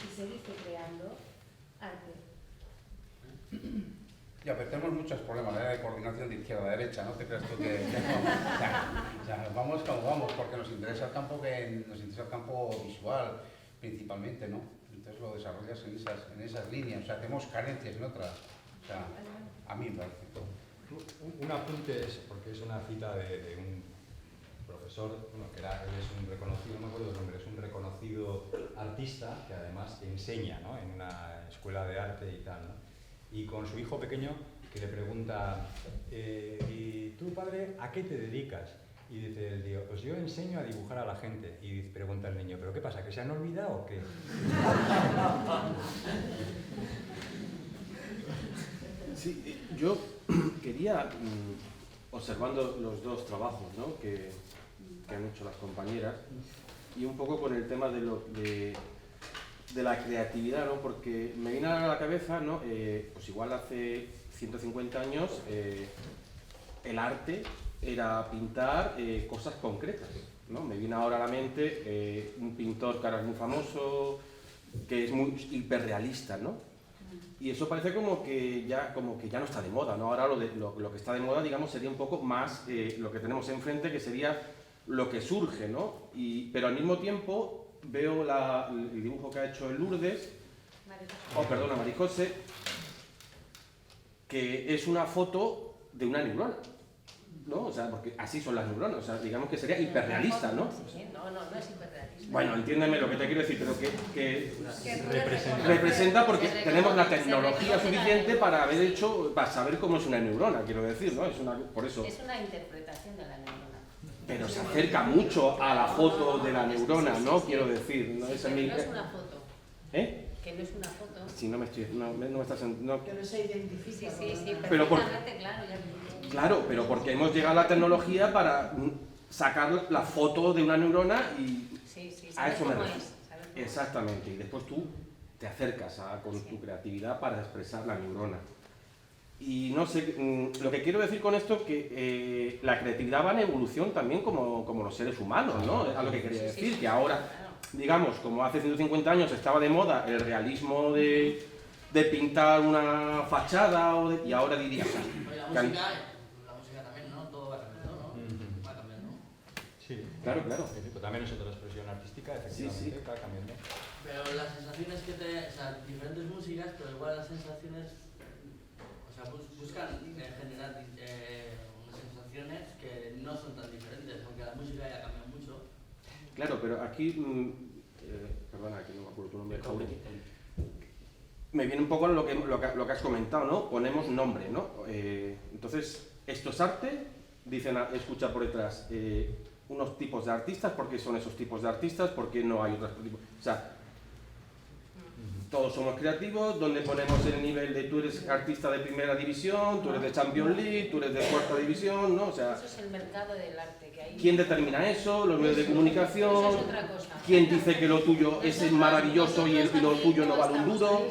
y seguiste creando arte. Ya, pero tenemos muchos problemas de coordinación de izquierda a derecha, ¿no? Te creas tú que... Ya, vamos como vamos, porque nos interesa el campo visual, principalmente, ¿no? Entonces lo desarrollas en esas líneas, o sea, tenemos carencias en otras. O sea, a mí me parece. Un apunte, porque es una cita de un profesor, bueno, que él es un reconocido, no me acuerdo el nombre, es un reconocido artista que además enseña, ¿no? En una escuela de arte y tal, ¿no? Y con su hijo pequeño que le pregunta, ¿y tú, padre, a qué te dedicas? Y dice el tío, pues yo enseño a dibujar a la gente. Y pregunta el niño, ¿pero qué pasa, que se han olvidado o qué? Sí, yo quería, observando los dos trabajos, ¿no? que han hecho las compañeras, y un poco con el tema de la creatividad, ¿no? Porque me viene a la cabeza, ¿no? Pues igual hace 150 años el arte era pintar cosas concretas, ¿no? Me viene ahora a la mente un pintor que ahora es muy famoso, que es muy hiperrealista, ¿no? Y eso parece como que ya no está de moda, ¿no? Ahora lo que está de moda, digamos, sería un poco más lo que tenemos enfrente, que sería lo que surge, ¿no? Pero al mismo tiempo veo el dibujo que ha hecho el Lourdes, María José, que es una foto de una neurona, ¿no? O sea, porque así son las neuronas, o sea, digamos que sería hiperrealista, ¿no? Sí, no es hiperrealista. Bueno, entiéndeme lo que te quiero decir, pero que representa porque tenemos la tecnología suficiente para saber cómo es una neurona, quiero decir, ¿no? Por eso. Es una interpretación de la neurona. Pero se acerca mucho a la foto de la neurona, ¿no? Quiero decir, ¿no? Sí, pero no es una foto. Que no es una foto. Sí, no me estás... No. Que no se identifica. Sí, pero perfectamente, claro. Ya... Claro, pero porque hemos llegado a la tecnología para sacar la foto de una neurona y a eso me refiero. Exactamente, y después tú te acercas con tu creatividad para expresar la neurona. Y no sé, lo que quiero decir con esto es que la creatividad va en evolución también como los seres humanos, ¿no? Es lo que quería decir, que ahora, digamos, como hace 150 años estaba de moda el realismo de pintar una fachada, y ahora diría... La música también, ¿no? Todo va cambiando, ¿no? Va cambiando. Sí, claro. También es otra expresión artística, efectivamente, sí. está cambiando. Pero las sensaciones que te... O sea, diferentes músicas, pero igual las sensaciones... O sea, buscan generar unas sensaciones que no son tan diferentes, aunque la música ya cambia mucho. Claro, pero aquí... perdona, que no me acuerdo tu nombre. Me viene un poco lo que has comentado, ¿no? Ponemos nombre, ¿no? Entonces, esto es arte, dicen, escucha por detrás, unos tipos de artistas, ¿por qué son esos tipos de artistas? ¿Por qué no hay otros tipos? O sea, todos somos creativos, donde ponemos el nivel de tú eres artista de primera división, tú eres de Champions League, tú eres de cuarta división, ¿no? O sea, Eso es el mercado del arte que hay. ¿quién determina eso? Los medios de comunicación. Eso es otra cosa. ¿Quién dice que lo tuyo es maravilloso y lo tuyo no vale un duro?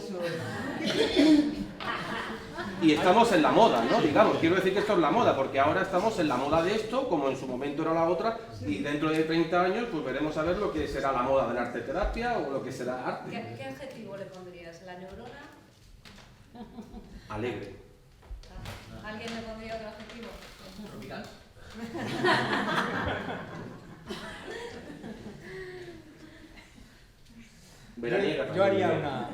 Y estamos en la moda, ¿no? Digamos, quiero decir que esto es la moda, porque ahora estamos en la moda de esto, como en su momento era la otra, y dentro de 30 años pues veremos a ver lo que será la moda de la arte terapia o lo que será arte. ¿Qué adjetivo le pondrías? ¿La neurona? Alegre. ¿Alguien le pondría otro adjetivo? Tropical. Veraniega. Yo haría una...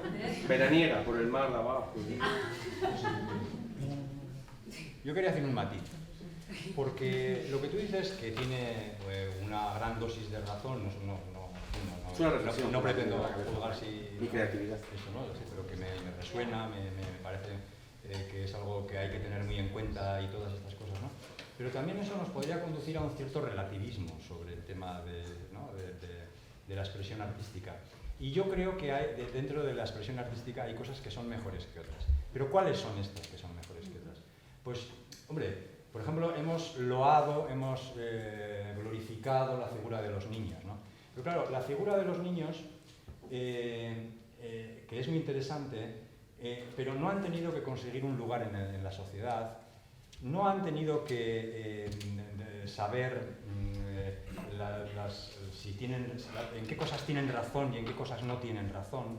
Veraniega, por el mar de abajo. Yo quería hacer un matiz, porque lo que tú dices que tiene una gran dosis de razón, Es una reflexión. no pretendo juzgar si... Mi creatividad. Eso, ¿no? Sí, pero que me resuena, me parece que es algo que hay que tener muy en cuenta y todas estas cosas, ¿no? Pero también eso nos podría conducir a un cierto relativismo sobre el tema de la expresión artística. Y yo creo que dentro de la expresión artística hay cosas que son mejores que otras. Pero ¿cuáles son estas que son mejores que otras? Pues, hombre, por ejemplo, hemos loado, hemos glorificado la figura de los niños, ¿no? Pero claro, la figura de los niños, que es muy interesante, pero no han tenido que conseguir un lugar en la sociedad, no han tenido que saber en qué cosas tienen razón y en qué cosas no tienen razón.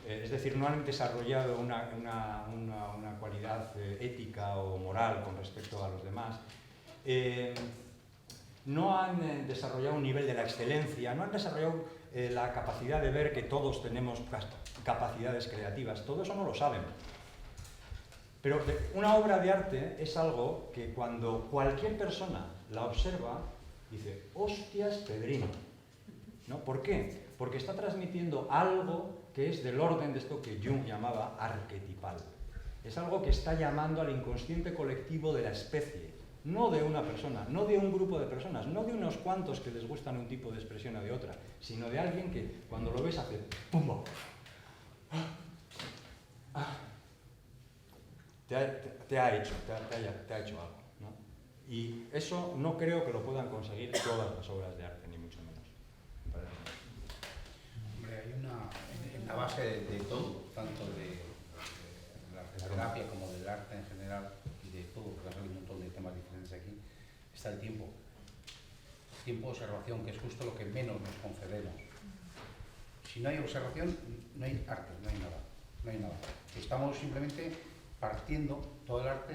Es decir, no han desarrollado una cualidad ética o moral con respecto a los demás. No han desarrollado un nivel de la excelencia, no han desarrollado la capacidad de ver que todos tenemos capacidades creativas. Todo eso no lo saben. Pero una obra de arte es algo que cuando cualquier persona la observa, dice, hostias, Pedrino. ¿No? ¿Por qué? Porque está transmitiendo algo que es del orden de esto que Jung llamaba arquetipal. Es algo que está llamando al inconsciente colectivo de la especie, no de una persona, no de un grupo de personas, no de unos cuantos que les gustan un tipo de expresión o de otra, sino de alguien que cuando lo ves hace ¡pum! Te ha hecho algo, ¿no? Y eso no creo que lo puedan conseguir todas las obras de arte, ni mucho menos. Hombre, hay en la base de todo, tanto de la arteterapia como del arte en general, y de todo, porque hay un montón de temas diferentes aquí, está el tiempo. Tiempo de observación, que es justo lo que menos nos concedemos. Si no hay observación, no hay arte, no hay nada. Estamos simplemente partiendo, todo el arte,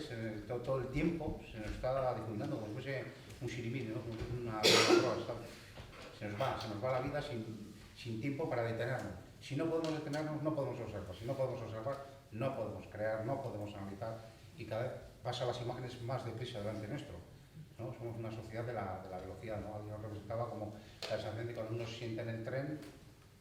todo el tiempo se nos está difundiendo como si fuese un sirimiri, ¿no? Como si fuese una droga estable. Se nos va la vida sin tiempo para detenernos. Si no podemos detenernos, no podemos observar. Si no podemos observar, no podemos crear, no podemos analizar, y cada vez pasan las imágenes más deprisa delante nuestro, ¿no? Somos una sociedad de la velocidad, ¿no? Alguien nos representaba como la sensación de cuando uno se sienta en el tren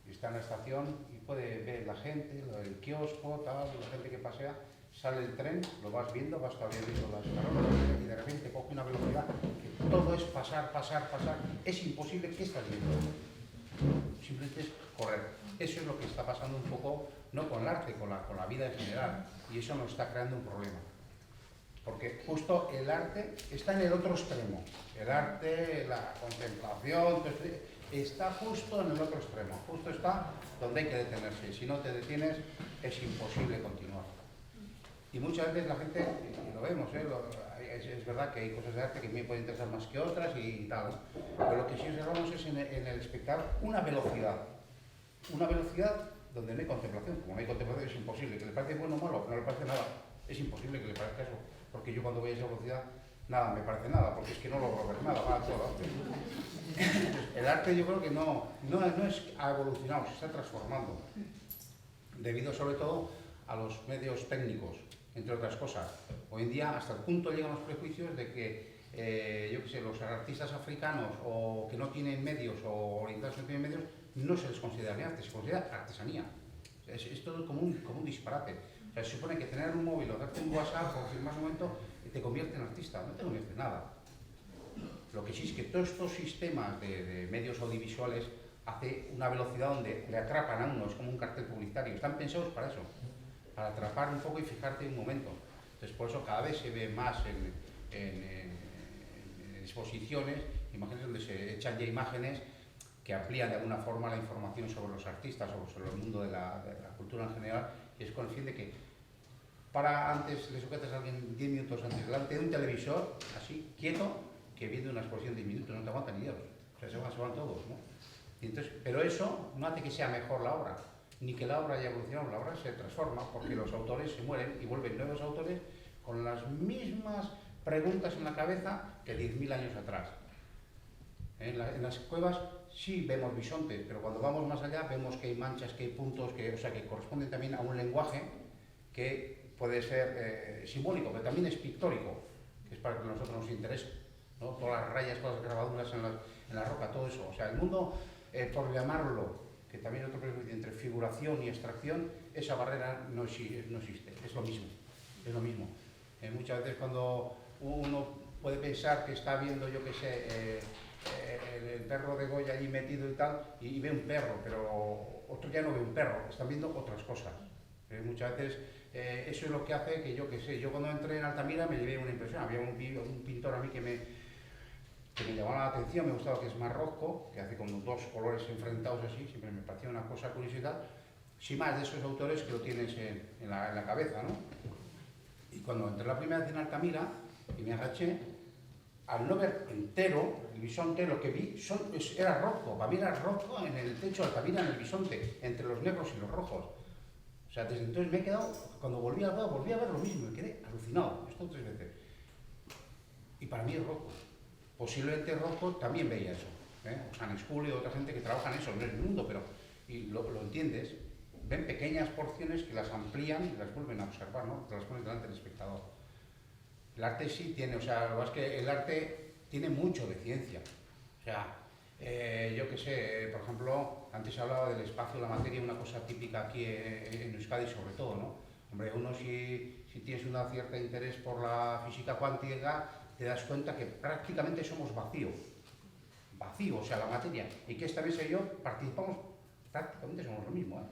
y está en la estación y puede ver la gente, el kiosco, tal, la gente que pasea. Sale el tren, lo vas viendo, vas todavía viendo las carolas y de repente coge una velocidad que todo es pasar. Es imposible. ¿Qué estás viendo? Simplemente es correr. Eso es lo que está pasando un poco, no con el arte, con la vida en general. Y eso nos está creando un problema. Porque justo el arte está en el otro extremo. El arte, la contemplación, está justo en el otro extremo. Justo está donde hay que detenerse. Si no te detienes, es imposible continuar. Y muchas veces la gente, y lo vemos, es verdad que hay cosas de arte que me pueden interesar más que otras y tal, ¿no? Pero lo que sí observamos es en el espectador una velocidad donde no hay contemplación. Como no hay contemplación es imposible, que le parece bueno o malo, no le parece nada, es imposible que le parezca eso, porque yo cuando voy a esa velocidad Nada, me parece nada, porque es que no logro ver nada, va todo arte. El arte yo creo que no es ha evolucionado, se está transformando, debido sobre todo a los medios técnicos, entre otras cosas. Hoy en día hasta el punto llegan los prejuicios de que, yo qué sé, los artistas africanos o que no tienen medios o orientados que no tienen medios, no se les considera ni arte, se considera artesanía. Es todo como un disparate. O sea, se supone que tener un móvil o darte un WhatsApp o firmar un momento te convierte en artista, no te convierte en nada. Lo que sí es que todos estos sistemas de medios audiovisuales hace una velocidad donde le atrapan a uno, es como un cartel publicitario, están pensados para eso, para atrapar un poco y fijarte un momento. Entonces por eso cada vez se ve más en exposiciones, imágenes donde se echan ya imágenes que amplían de alguna forma la información sobre los artistas o sobre el mundo de la cultura en general, y es con el fin de que antes le sujetas a alguien 10 minutos antes delante de un televisor, así, quieto, que viendo una exposición de 10 minutos, no te aguantan ni Dios. O sea, se van todos, ¿no? Y entonces, pero eso no hace que sea mejor la obra, ni que la obra haya evolucionado, la obra se transforma porque los autores se mueren y vuelven nuevos autores con las mismas preguntas en la cabeza que 10.000 años atrás. En las cuevas sí vemos bisontes, pero cuando vamos más allá vemos que hay manchas, que hay puntos, o sea, que corresponden también a un lenguaje que puede ser simbólico, pero también es pictórico, que es para que a nosotros nos interese, ¿no? Todas las rayas, todas las grabaduras en la roca, todo eso. O sea, el mundo, por llamarlo, que también otro prejuicio entre figuración y abstracción, esa barrera no existe, es lo mismo. Es lo mismo. Muchas veces cuando uno puede pensar que está viendo, yo qué sé, el perro de Goya allí metido y tal, y ve un perro, pero otro ya no ve un perro, están viendo otras cosas. Muchas veces eso es lo que hace que yo qué sé, yo cuando entré en Altamira me llevé una impresión, había un pintor a mí que me llamaba la atención, me gustaba, que es Marrocco, que hace como dos colores enfrentados así, siempre me parecía una cosa curiosa y tal, sin más de esos autores que lo tienes en la cabeza, ¿no? Y cuando entré la primera vez en Altamira y me agaché, al no ver entero, el bisonte, lo que vi era rojo, para mí era rojo en el techo de Altamira, en el bisonte, entre los negros y los rojos. O sea, desde entonces me he quedado, cuando volví a ver lo mismo, me quedé alucinado, esto 3 veces. Y para mí es rojo. Posiblemente rojo también veía eso. San Esculio y otra gente que trabaja en eso, no es mi mundo, pero y lo entiendes. Ven pequeñas porciones que las amplían y las vuelven a observar, ¿no? Te las pones delante del espectador. El arte sí tiene, o sea, lo que pasa es que el arte tiene mucho de ciencia. O sea, yo qué sé, por ejemplo, antes hablaba del espacio, la materia, una cosa típica aquí en Euskadi sobre todo, ¿no? Hombre, uno si tienes un cierto interés por la física cuántica, te das cuenta que prácticamente somos vacío, o sea, la materia. Y que esta vez yo participamos, prácticamente somos lo mismo, ¿eh?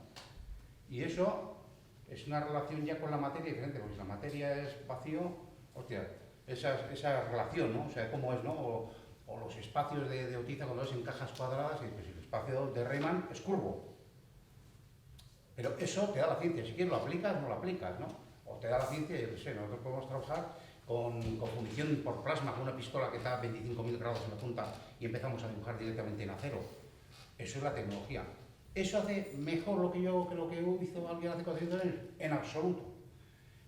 Y eso es una relación ya con la materia diferente, porque si la materia es vacío, hostia, esa relación, ¿no? O sea, cómo es, ¿no? O los espacios de Otiza cuando ves en cajas cuadradas, y pues el espacio de Riemann es curvo. Pero eso te da la ciencia, si quieres lo aplicas o no lo aplicas, ¿no? O te da la ciencia, yo qué sé, nosotros podemos trabajar con fundición por plasma, con una pistola que está a 25.000 grados en la punta y empezamos a dibujar directamente en acero. Eso es la tecnología. ¿Eso hace mejor lo que hizo alguien hace 400 años? En absoluto.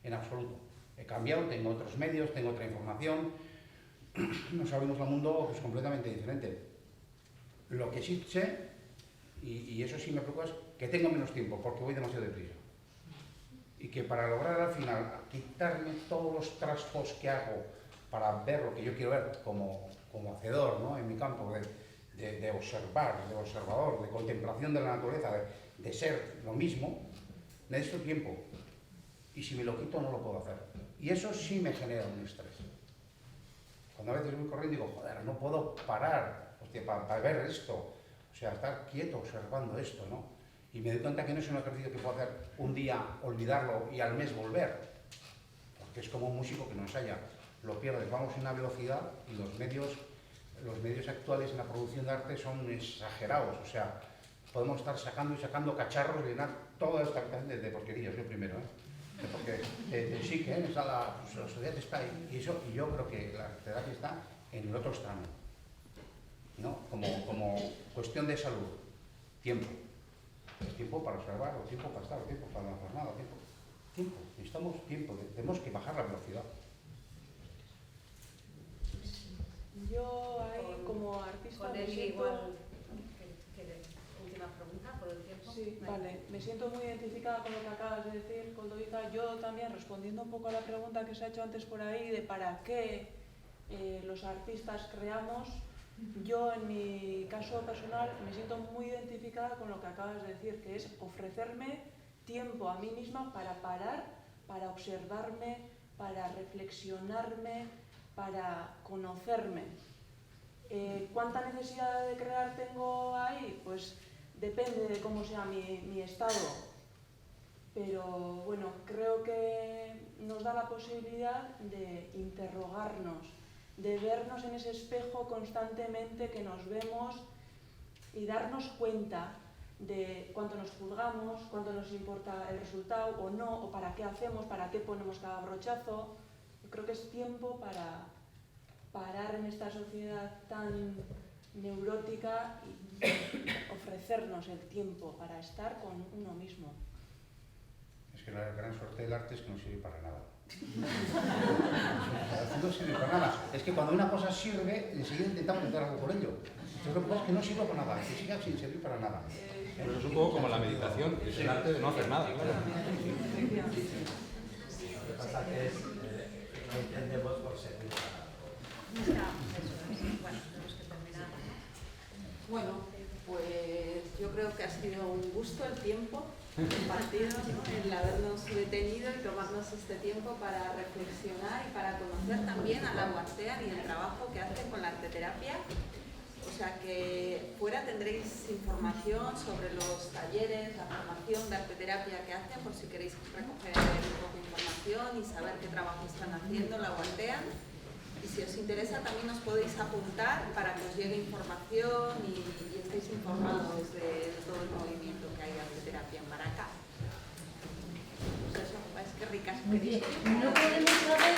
En absoluto. He cambiado, tengo otros medios, tengo otra información. Nos abrimos al mundo pues, completamente diferente. Lo que sí sé, y eso sí me preocupa, es que tengo menos tiempo porque voy demasiado deprisa. Y que para lograr al final quitarme todos los trastos que hago para ver lo que yo quiero ver como hacedor, ¿no? En mi campo de observar, de observador, de contemplación de la naturaleza, de ser lo mismo, necesito tiempo. Y si me lo quito no lo puedo hacer. Y eso sí me genera un estrés. Cuando a veces voy corriendo digo, joder, no puedo parar, hostia, para ver esto. O sea, estar quieto observando esto, ¿no? Y me doy cuenta que no es un ejercicio que puedo hacer un día, olvidarlo y al mes volver. Porque es como un músico que no ensaya. Lo pierdes, vamos en una velocidad y los medios actuales en la producción de arte son exagerados. O sea, podemos estar sacando cacharros y llenar toda esta habitación de porquerías, yo primero, ¿eh? Porque sí que la sociedad está ahí. Y yo creo que la terapia está en el otro extremo, ¿no? Como cuestión de salud. Tiempo. Tiempo para observar, o tiempo para estar, o tiempo para no hacer nada, tiempo. Necesitamos tiempo, tenemos que bajar la velocidad. Yo ahí como artista Con me él siento... igual, última pregunta por el tiempo. Sí, vale. Me siento muy identificada con lo que acabas de decir, Coldovica. Yo también, respondiendo un poco a la pregunta que se ha hecho antes por ahí, de para qué los artistas creamos, yo en mi caso personal me siento muy identificada con lo que acabas de decir, que es ofrecerme tiempo a mí misma para parar, para observarme, para reflexionarme, para conocerme. ¿Cuánta necesidad de crear tengo ahí? Pues depende de cómo sea mi estado. Pero bueno, creo que nos da la posibilidad de interrogarnos, de vernos en ese espejo constantemente que nos vemos y darnos cuenta de cuánto nos juzgamos, cuánto nos importa el resultado o no, o para qué hacemos, para qué ponemos cada brochazo. Yo creo que es tiempo para parar en esta sociedad tan neurótica y ofrecernos el tiempo para estar con uno mismo. Es que la gran suerte del arte es que no sirve para nada. No sirve para nada. Es que cuando una cosa sirve, enseguida intentamos hacer algo por ello. Lo que pasa es que no sirve para nada, que siga sin servir para nada. Pero es un poco como la meditación, es el arte de no hacer nada, claro. Lo que pasa es que no entendemos por servir para algo. Bueno, tenemos que terminar. Bueno, pues yo creo que ha sido un gusto el tiempo compartido, ¿no? El habernos detenido y tomarnos este tiempo para reflexionar y para conocer también a la Artean y el trabajo que hacen con la arteterapia. O sea que fuera tendréis información sobre los talleres, la formación de arteterapia que hacen, por si queréis recoger un poco de información y saber qué trabajo están haciendo la Artean. Y si os interesa también os podéis apuntar para que os llegue información y estéis informados de todo el movimiento que hay de arteterapia en Maracá. Pues eso, es que ricas. Oye, no podemos saber